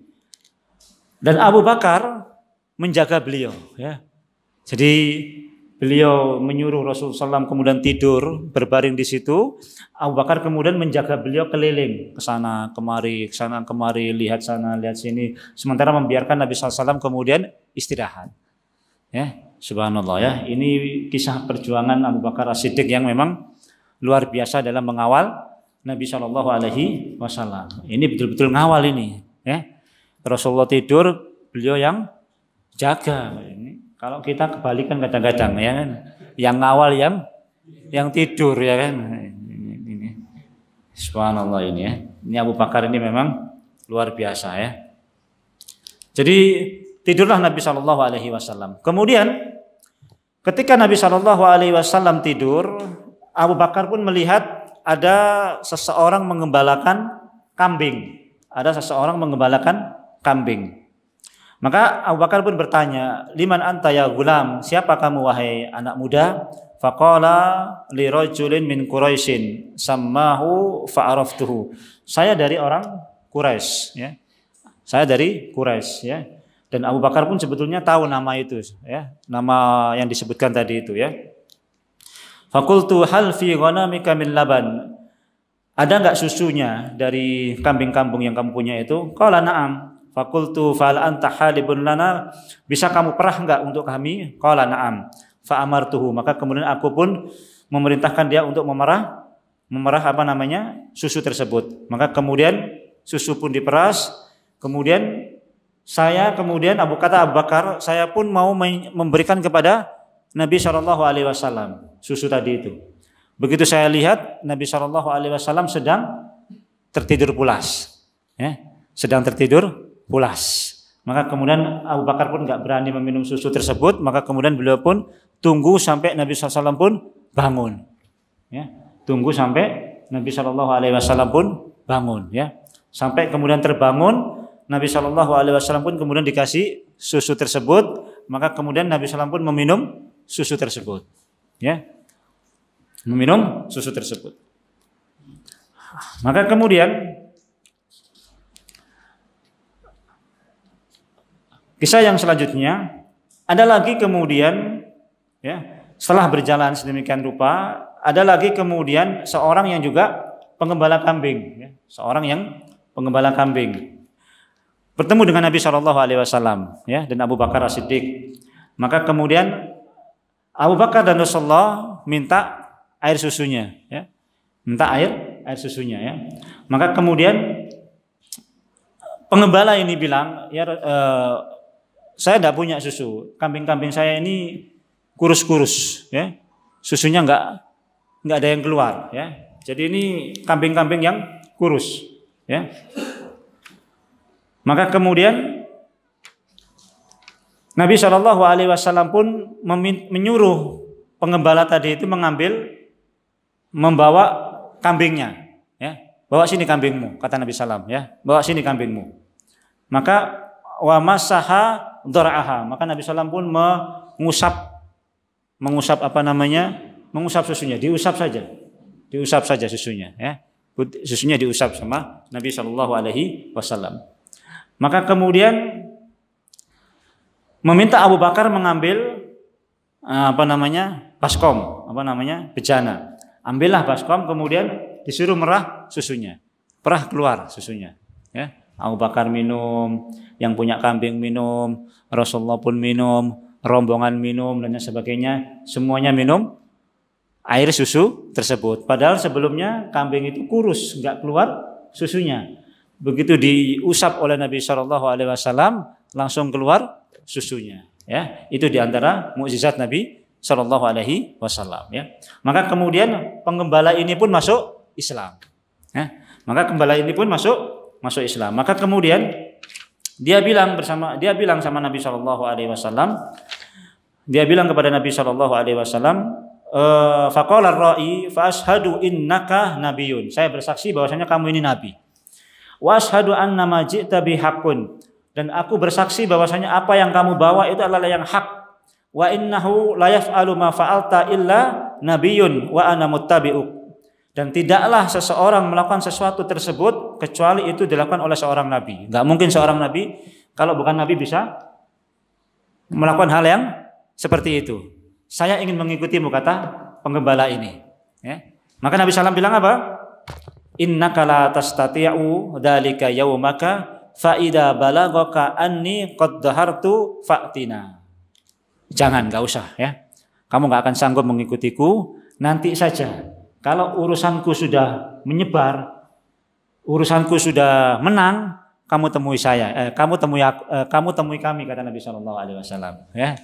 Dan Abu Bakar menjaga beliau, ya. Jadi beliau menyuruh Rasulullah SAW kemudian tidur berbaring di situ, Abu Bakar kemudian menjaga beliau keliling ke sana kemari, lihat sana lihat sini, sementara membiarkan Nabi SAW kemudian istirahat. Ya, subhanallah ya. Ini kisah perjuangan Abu Bakar As-Siddiq yang memang luar biasa dalam mengawal Nabi SAW. Ini betul-betul ngawal ini. Ya, Rasulullah tidur, beliau yang jaga. Ini kalau kita kebalikan kadang-kadang ya kan, yang ngawal yang tidur ya kan. Ini. Subhanallah ini ya. Ini Abu Bakar ini memang luar biasa ya. Jadi tidurlah Nabi Shallallahu Alaihi Wasallam. Kemudian ketika Nabi Shallallahu Alaihi Wasallam tidur, Abu Bakar pun melihat ada seseorang mengembalakan kambing. Ada seseorang mengembalakan kambing. Maka Abu Bakar pun bertanya, liman anta ya gulam, siapa kamu wahai anak muda? Faqala li rajulin min Quraisyin sammahu fa'araftuhu. Saya dari orang Quraisy ya. Saya dari Quraisy ya. Dan Abu Bakar pun sebetulnya tahu nama itu ya, nama yang disebutkan tadi itu ya. Faqultu hal fi ghanamika min laban. Ada enggak susunya dari kambing-kambing yang kamu punya itu? Qala na'am. Fakultu fal anta halibun lana, bisa kamu perah enggak untuk kami? Qala na'am. Fa amartuhu, maka kemudian aku pun memerintahkan dia untuk memerah apa namanya? Susu tersebut. Maka kemudian susu pun diperas. Kemudian Abu Bakar, saya pun mau memberikan kepada Nabi Shallallahu Alaihi Wasallam susu tadi itu. Begitu saya lihat Nabi Shallallahu Alaihi Wasallam sedang tertidur pulas, ya, sedang tertidur pulas. Maka kemudian Abu Bakar pun nggak berani meminum susu tersebut. Maka kemudian beliau pun tunggu sampai Nabi SAW pun bangun. Ya, tunggu sampai Nabi SAW pun bangun. Ya, sampai kemudian terbangun, Nabi SAW pun kemudian dikasih susu tersebut. Maka kemudian Nabi SAW pun meminum susu tersebut. Ya, meminum susu tersebut. Maka kemudian kisah yang selanjutnya ada lagi kemudian ya, setelah berjalan sedemikian rupa, ada lagi kemudian seorang yang juga penggembala kambing ya, seorang yang penggembala kambing bertemu dengan Nabi Shallallahu Alaihi Wasallam ya, dan Abu Bakar As-Siddiq. Maka kemudian Abu Bakar dan Rasulullah minta air susunya ya, minta air susunya ya. Maka kemudian penggembala ini bilang, ya saya tidak punya susu, kambing-kambing saya ini kurus-kurus, ya, susunya nggak ada yang keluar, ya. Jadi ini kambing-kambing yang kurus, ya. Maka kemudian Nabi Shallallahu Alaihi Wasallam pun menyuruh penggembala tadi itu membawa kambingnya, ya, bawa sini kambingmu, kata Nabi Sallam, ya, bawa sini kambingmu. Maka wa masaha dora'aha, maka Nabi SAW pun mengusap apa namanya, mengusap susunya, diusap saja susunya, ya, susunya diusap sama Nabi Shallallahu Alaihi Wasallam. Maka kemudian meminta Abu Bakar mengambil apa namanya, baskom, apa namanya, bejana. Ambillah baskom, kemudian disuruh merah susunya, perah keluar susunya, ya. Abu Bakar minum, yang punya kambing minum, Rasulullah pun minum, rombongan minum dan sebagainya, semuanya minum air susu tersebut. Padahal sebelumnya kambing itu kurus, nggak keluar susunya. Begitu diusap oleh Nabi Shallallahu Alaihi Wasallam, langsung keluar susunya. Ya, itu diantara mukjizat Nabi Shallallahu Alaihi Wasallam. Ya, maka kemudian penggembala ini pun masuk Islam. Ya, maka gembala ini pun masuk Islam. Maka kemudian dia bilang sama Nabi Shallallahu Alaihi Wasallam, dia bilang kepada Nabi Shallallahu Alaihi Wasallam, faqala ar-ra'i fa ashhadu innaka nabiyyun. Saya bersaksi bahwasanya kamu ini nabi. Wa ashhadu anna ma ji'ta bihaqqun. Dan aku bersaksi bahwasanya apa yang kamu bawa itu adalah yang hak. Wa innahu la yaf'alu ma fa'alta illa nabiyyun wa ana muttabi'uk. Dan tidaklah seseorang melakukan sesuatu tersebut kecuali itu dilakukan oleh seorang nabi. Enggak mungkin seorang nabi, kalau bukan nabi, bisa melakukan hal yang seperti itu. saya ingin mengikutimu, kata penggembala ini. Ya. Maka Nabi SAW bilang apa? Innaka la tastati'u dzalika yaumaka fa idza balagaka anni qad dhahartu fa'tina. Jangan, enggak usah ya. Kamu enggak akan sanggup mengikutiku, nanti saja. Kalau urusanku sudah menyebar, urusanku sudah menang, kamu temui saya. Kamu temui kami, kata Nabi sallallahu alaihi wasallam ya.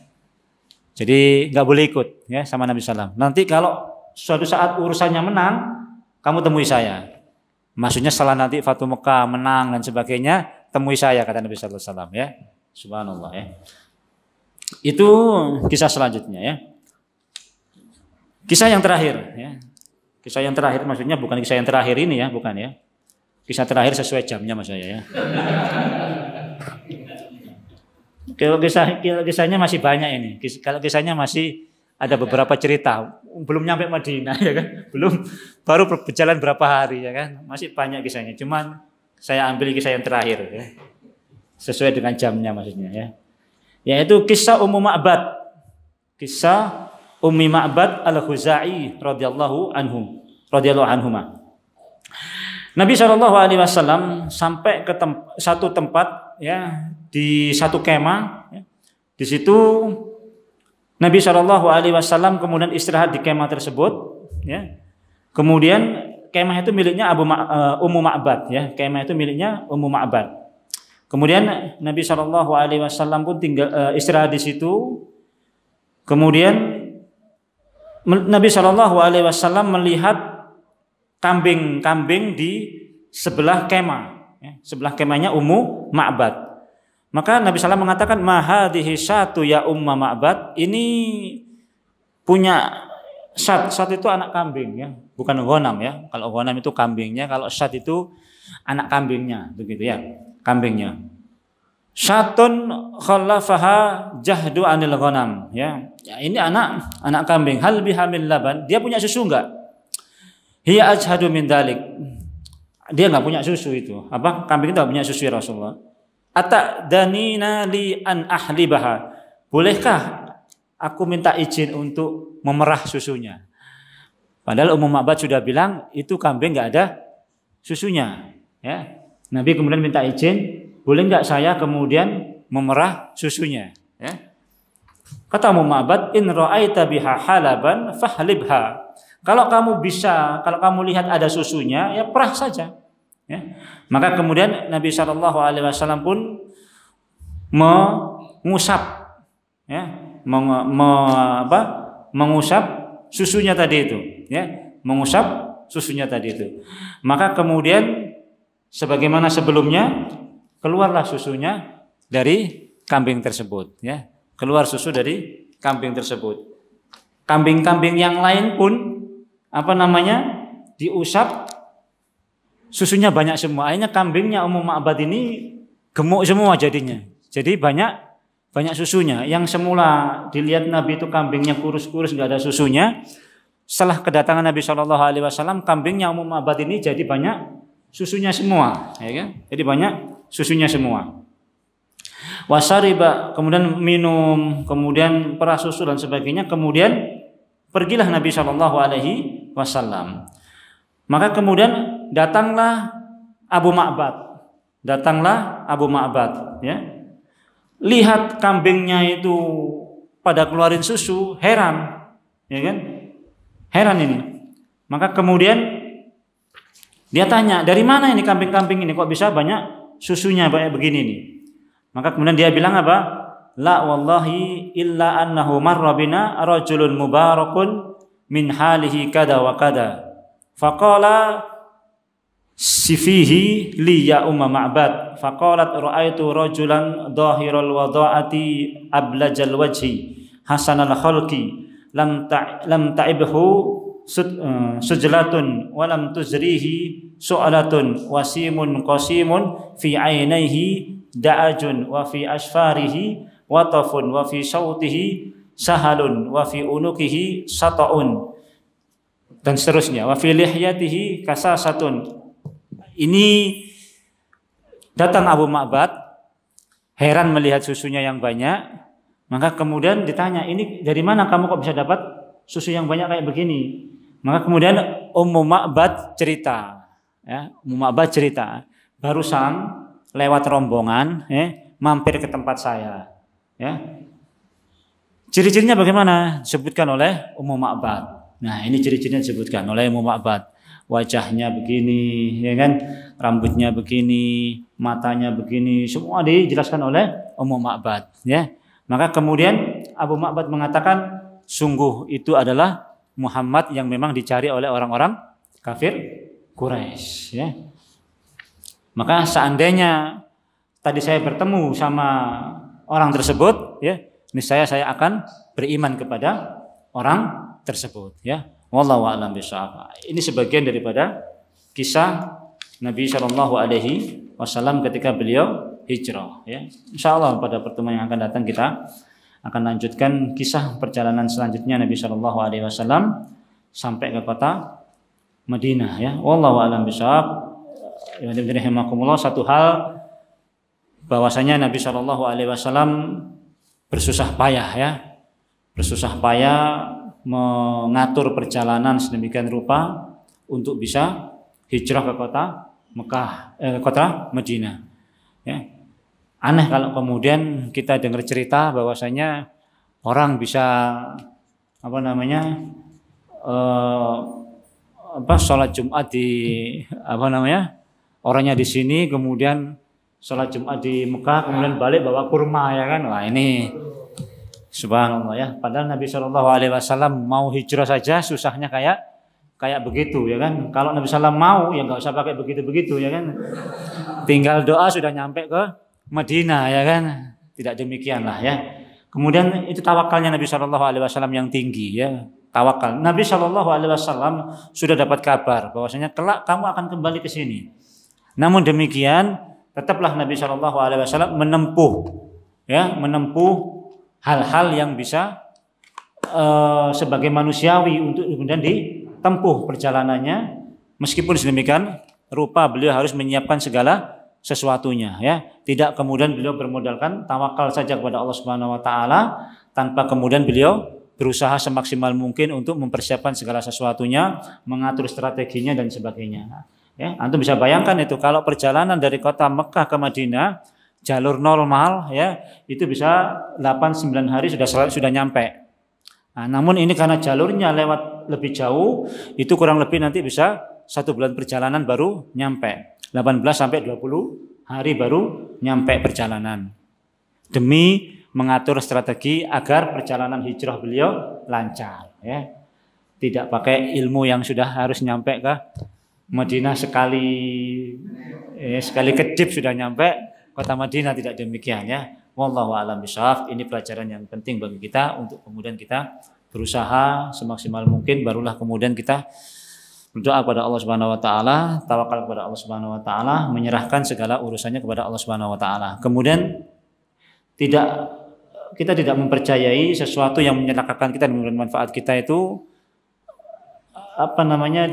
Jadi enggak boleh ikut ya sama Nabi sallallahu. Nanti kalau suatu saat urusannya menang, kamu temui saya. Maksudnya setelah nanti Fatu Mekah menang dan sebagainya, temui saya, kata Nabi sallallahu alaihi wasallam ya. Subhanallah ya. Itu kisah selanjutnya ya. Kisah yang terakhir ya. Kisah yang terakhir maksudnya bukan kisah yang terakhir ini ya, bukan ya. Kisah terakhir sesuai jamnya mas saya ya. Kalau kisahnya masih banyak ini. Kalau kisahnya masih ada beberapa cerita, belum nyampe Madinah ya kan, baru berjalan berapa hari ya kan, masih banyak kisahnya. Cuman saya ambil kisah yang terakhir ya, sesuai dengan jamnya maksudnya ya, yaitu kisah Ummu Ma'bad, kisah Ummi Ma'bad al-Khuzai radhiyallahu anhuma. Nabi SAW sampai ke satu tempat ya, di satu kemah ya. Di situ Nabi SAW kemudian istirahat di kemah tersebut ya. Kemudian kemah itu miliknya Ummu Ma'bad ya. Kemah itu miliknya Ummu Ma'bad. Kemudian Nabi SAW pun tinggal istirahat di situ. Kemudian Nabi SAW melihat kambing-kambing di sebelah kemah ya. Sebelah kemahnya Ummu Ma'bad. Maka Nabi SAW mengatakan, mahadhihi syatu ya Umma Ma'bad, ini punya syat itu anak kambing ya, bukan ghanam ya. Kalau ghanam itu kambingnya, kalau syat itu anak kambingnya, begitu ya, kambingnya. Syatun khallafaha jahdu anil ghanam ya. Ya ini anak kambing, hal bihamil laban, dia punya susu enggak? Hiya ajhadu min dalik. Dia enggak punya susu itu. Apa? Kambing itu enggak punya susu ya Rasulullah. Ata'danina li an ahlibaha. Bolehkah aku minta izin untuk memerah susunya? Padahal Ummu Ma'bad sudah bilang itu kambing enggak ada susunya ya. Nabi kemudian minta izin, boleh enggak saya kemudian memerah susunya ya. Kata Ummu Ma'bad, in ra'aita biha halaban fahlibha. Kalau kamu lihat ada susunya, ya perah saja ya. Maka kemudian Nabi SAW pun mengusap ya, mengusap susunya tadi itu ya, mengusap susunya tadi itu. Maka kemudian sebagaimana sebelumnya, keluarlah susunya dari kambing tersebut ya, keluar susu dari kambing tersebut. Kambing-kambing yang lain pun diusap, susunya banyak semua. Akhirnya kambingnya Ummu Ma'bad ini gemuk semua jadinya. Jadi banyak susunya. Yang semula dilihat Nabi itu kambingnya kurus-kurus nggak ada susunya. Setelah kedatangan Nabi SAW, kambingnya Ummu Ma'bad ini jadi banyak susunya semua, ya kan? Jadi banyak susunya semua. Wasariba, kemudian minum, kemudian perah susu dan sebagainya. Kemudian pergilah Nabi SAW. Maka kemudian datanglah Abu Ma'bad ya. Lihat kambingnya itu pada keluarin susu, heran ya kan, heran ini. Maka kemudian dia tanya, dari mana ini kambing-kambing ini kok bisa banyak susunya banyak begini nih. Maka kemudian dia bilang apa? La wallahi illa annahu marra bina rajulun mubarakun min halihi kada wa kada. Faqala sifihi li ya Umma Ma'bad. Faqalat ra'aitu rajulan dhahiral wada'ati ablajal wajhi hasanal khalqi lam ta'ibhu sujlatun wa lam tuzrihi su'alatun wasimun qasimun fi 'ainaihi da'ajun wa fi asfarihi watafun wa fi sautihi sahalun wa fi unukihi sata'un dan seterusnya, wa fi lihyatihi kasasatun. Ini datang Abu Ma'bad heran melihat susunya yang banyak, Maka kemudian ditanya, ini dari mana kamu kok bisa dapat susu yang banyak kayak begini? Maka kemudian Ummu Ma'bad cerita, ya, Ummu Ma'bad cerita, barusan lewat rombongan, mampir ke tempat saya, ya. Ciri-cirinya bagaimana? Disebutkan oleh Ummu Ma'bad. Nah, ini ciri-cirinya disebutkan oleh Ummu Ma'bad. Wajahnya begini, ya kan? Rambutnya begini, matanya begini, semua dijelaskan oleh Ummu Ma'bad, ya. Maka kemudian Abu Ma'bad mengatakan, sungguh itu adalah Muhammad yang memang dicari oleh orang-orang kafir Quraisy, ya. Maka seandainya tadi saya bertemu sama orang tersebut, ya, niscaya saya akan beriman kepada orang tersebut, ya. Wallahu a'lam bishawab. Ini sebagian daripada kisah Nabi Shallallahu Alaihi Wasallam ketika beliau hijrah, ya. Insyaallah pada pertemuan yang akan datang kita akan lanjutkan kisah perjalanan selanjutnya Nabi Shallallahu Alaihi Wasallam sampai ke kota Madinah, ya. Wallahu a'lam bishawab. Satu hal bahwasanya Nabi Shallallahu Alaihi Wasallam bersusah payah, ya, bersusah payah mengatur perjalanan sedemikian rupa untuk bisa hijrah ke kota Mekah, kota Madinah, ya. Aneh kalau kemudian kita dengar cerita bahwasanya orang bisa sholat Jumat di orangnya di sini, kemudian sholat Jumat di Mekah, kemudian balik bawa kurma, ya kan? Wah, ini subhanallah, ya. Padahal Nabi Shallallahu Alaihi Wasallam mau hijrah saja susahnya kayak begitu, ya kan? Kalau Nabi SAW mau, ya nggak usah pakai begitu-begitu, ya kan? Tinggal doa sudah nyampe ke Madinah, ya kan? Tidak demikianlah, ya. Kemudian itu tawakalnya Nabi Shallallahu Alaihi Wasallam yang tinggi, ya. Tawakal. Nabi Shallallahu Alaihi Wasallam sudah dapat kabar bahwasanya kelak kamu akan kembali ke sini. Namun demikian, tetaplah Nabi Shallallahu Alaihi Wasallam menempuh hal-hal yang bisa sebagai manusiawi untuk kemudian ditempuh perjalanannya. Meskipun sedemikian rupa beliau harus menyiapkan segala sesuatunya, ya. Tidak kemudian beliau bermodalkan tawakal saja kepada Allah Subhanahu wa taala tanpa kemudian beliau berusaha semaksimal mungkin untuk mempersiapkan segala sesuatunya, mengatur strateginya dan sebagainya. Ya, antum bisa bayangkan itu kalau perjalanan dari kota Mekah ke Madinah jalur normal, ya, itu bisa 8-9 hari sudah nyampe. Nah, namun ini karena jalurnya lewat lebih jauh, itu kurang lebih nanti bisa 1 bulan perjalanan baru nyampe. 18-20 hari baru nyampe perjalanan. Demi mengatur strategi agar perjalanan hijrah beliau lancar, ya. Tidak pakai ilmu yang sudah harus nyampe ke Madinah sekali kedip sudah nyampe kota Madinah, tidak demikian, ya. Wallahu a'lam bishawab. Ini pelajaran yang penting bagi kita untuk kemudian kita berusaha semaksimal mungkin, barulah kemudian kita berdoa kepada Allah Subhanahu wa taala, tawakal kepada Allah Subhanahu wa taala, menyerahkan segala urusannya kepada Allah Subhanahu wa taala. Kemudian kita tidak mempercayai sesuatu yang menyelakakan kita dan memberikan manfaat kita itu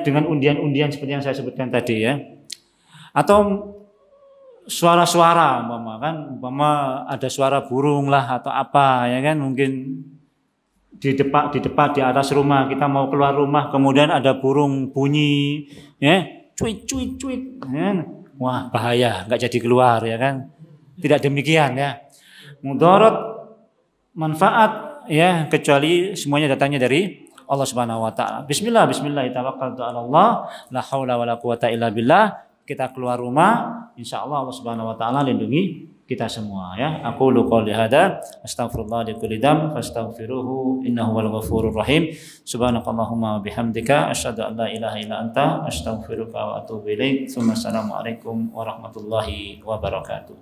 dengan undian-undian seperti yang saya sebutkan tadi, ya. Atau suara-suara, umpama ada suara burung lah atau apa, ya kan, mungkin di atas rumah, kita mau keluar rumah kemudian ada burung bunyi, ya, cuit, ya. Wah, bahaya, nggak jadi keluar, ya kan. Tidak demikian, ya. Mudarat, manfaat, ya, kecuali semuanya datangnya dari Allah Subhanahu wa taala. Bismillah tawakkaltu 'ala Allah, la haula wala quwata illa billah. Kita keluar rumah, insyaallah Allah Subhanahu wa taala lindungi kita semua, ya. Aqulu qouli hadza, astaghfirullah li kulli dzamb, fastaghfiruhu innahu wal ghafurur rahim. Subhanakallahumma wa bihamdika asyhadu an la ilaha illa anta astaghfiruka wa atubu ilaik. Assalamualaikum warahmatullahi wabarakatuh.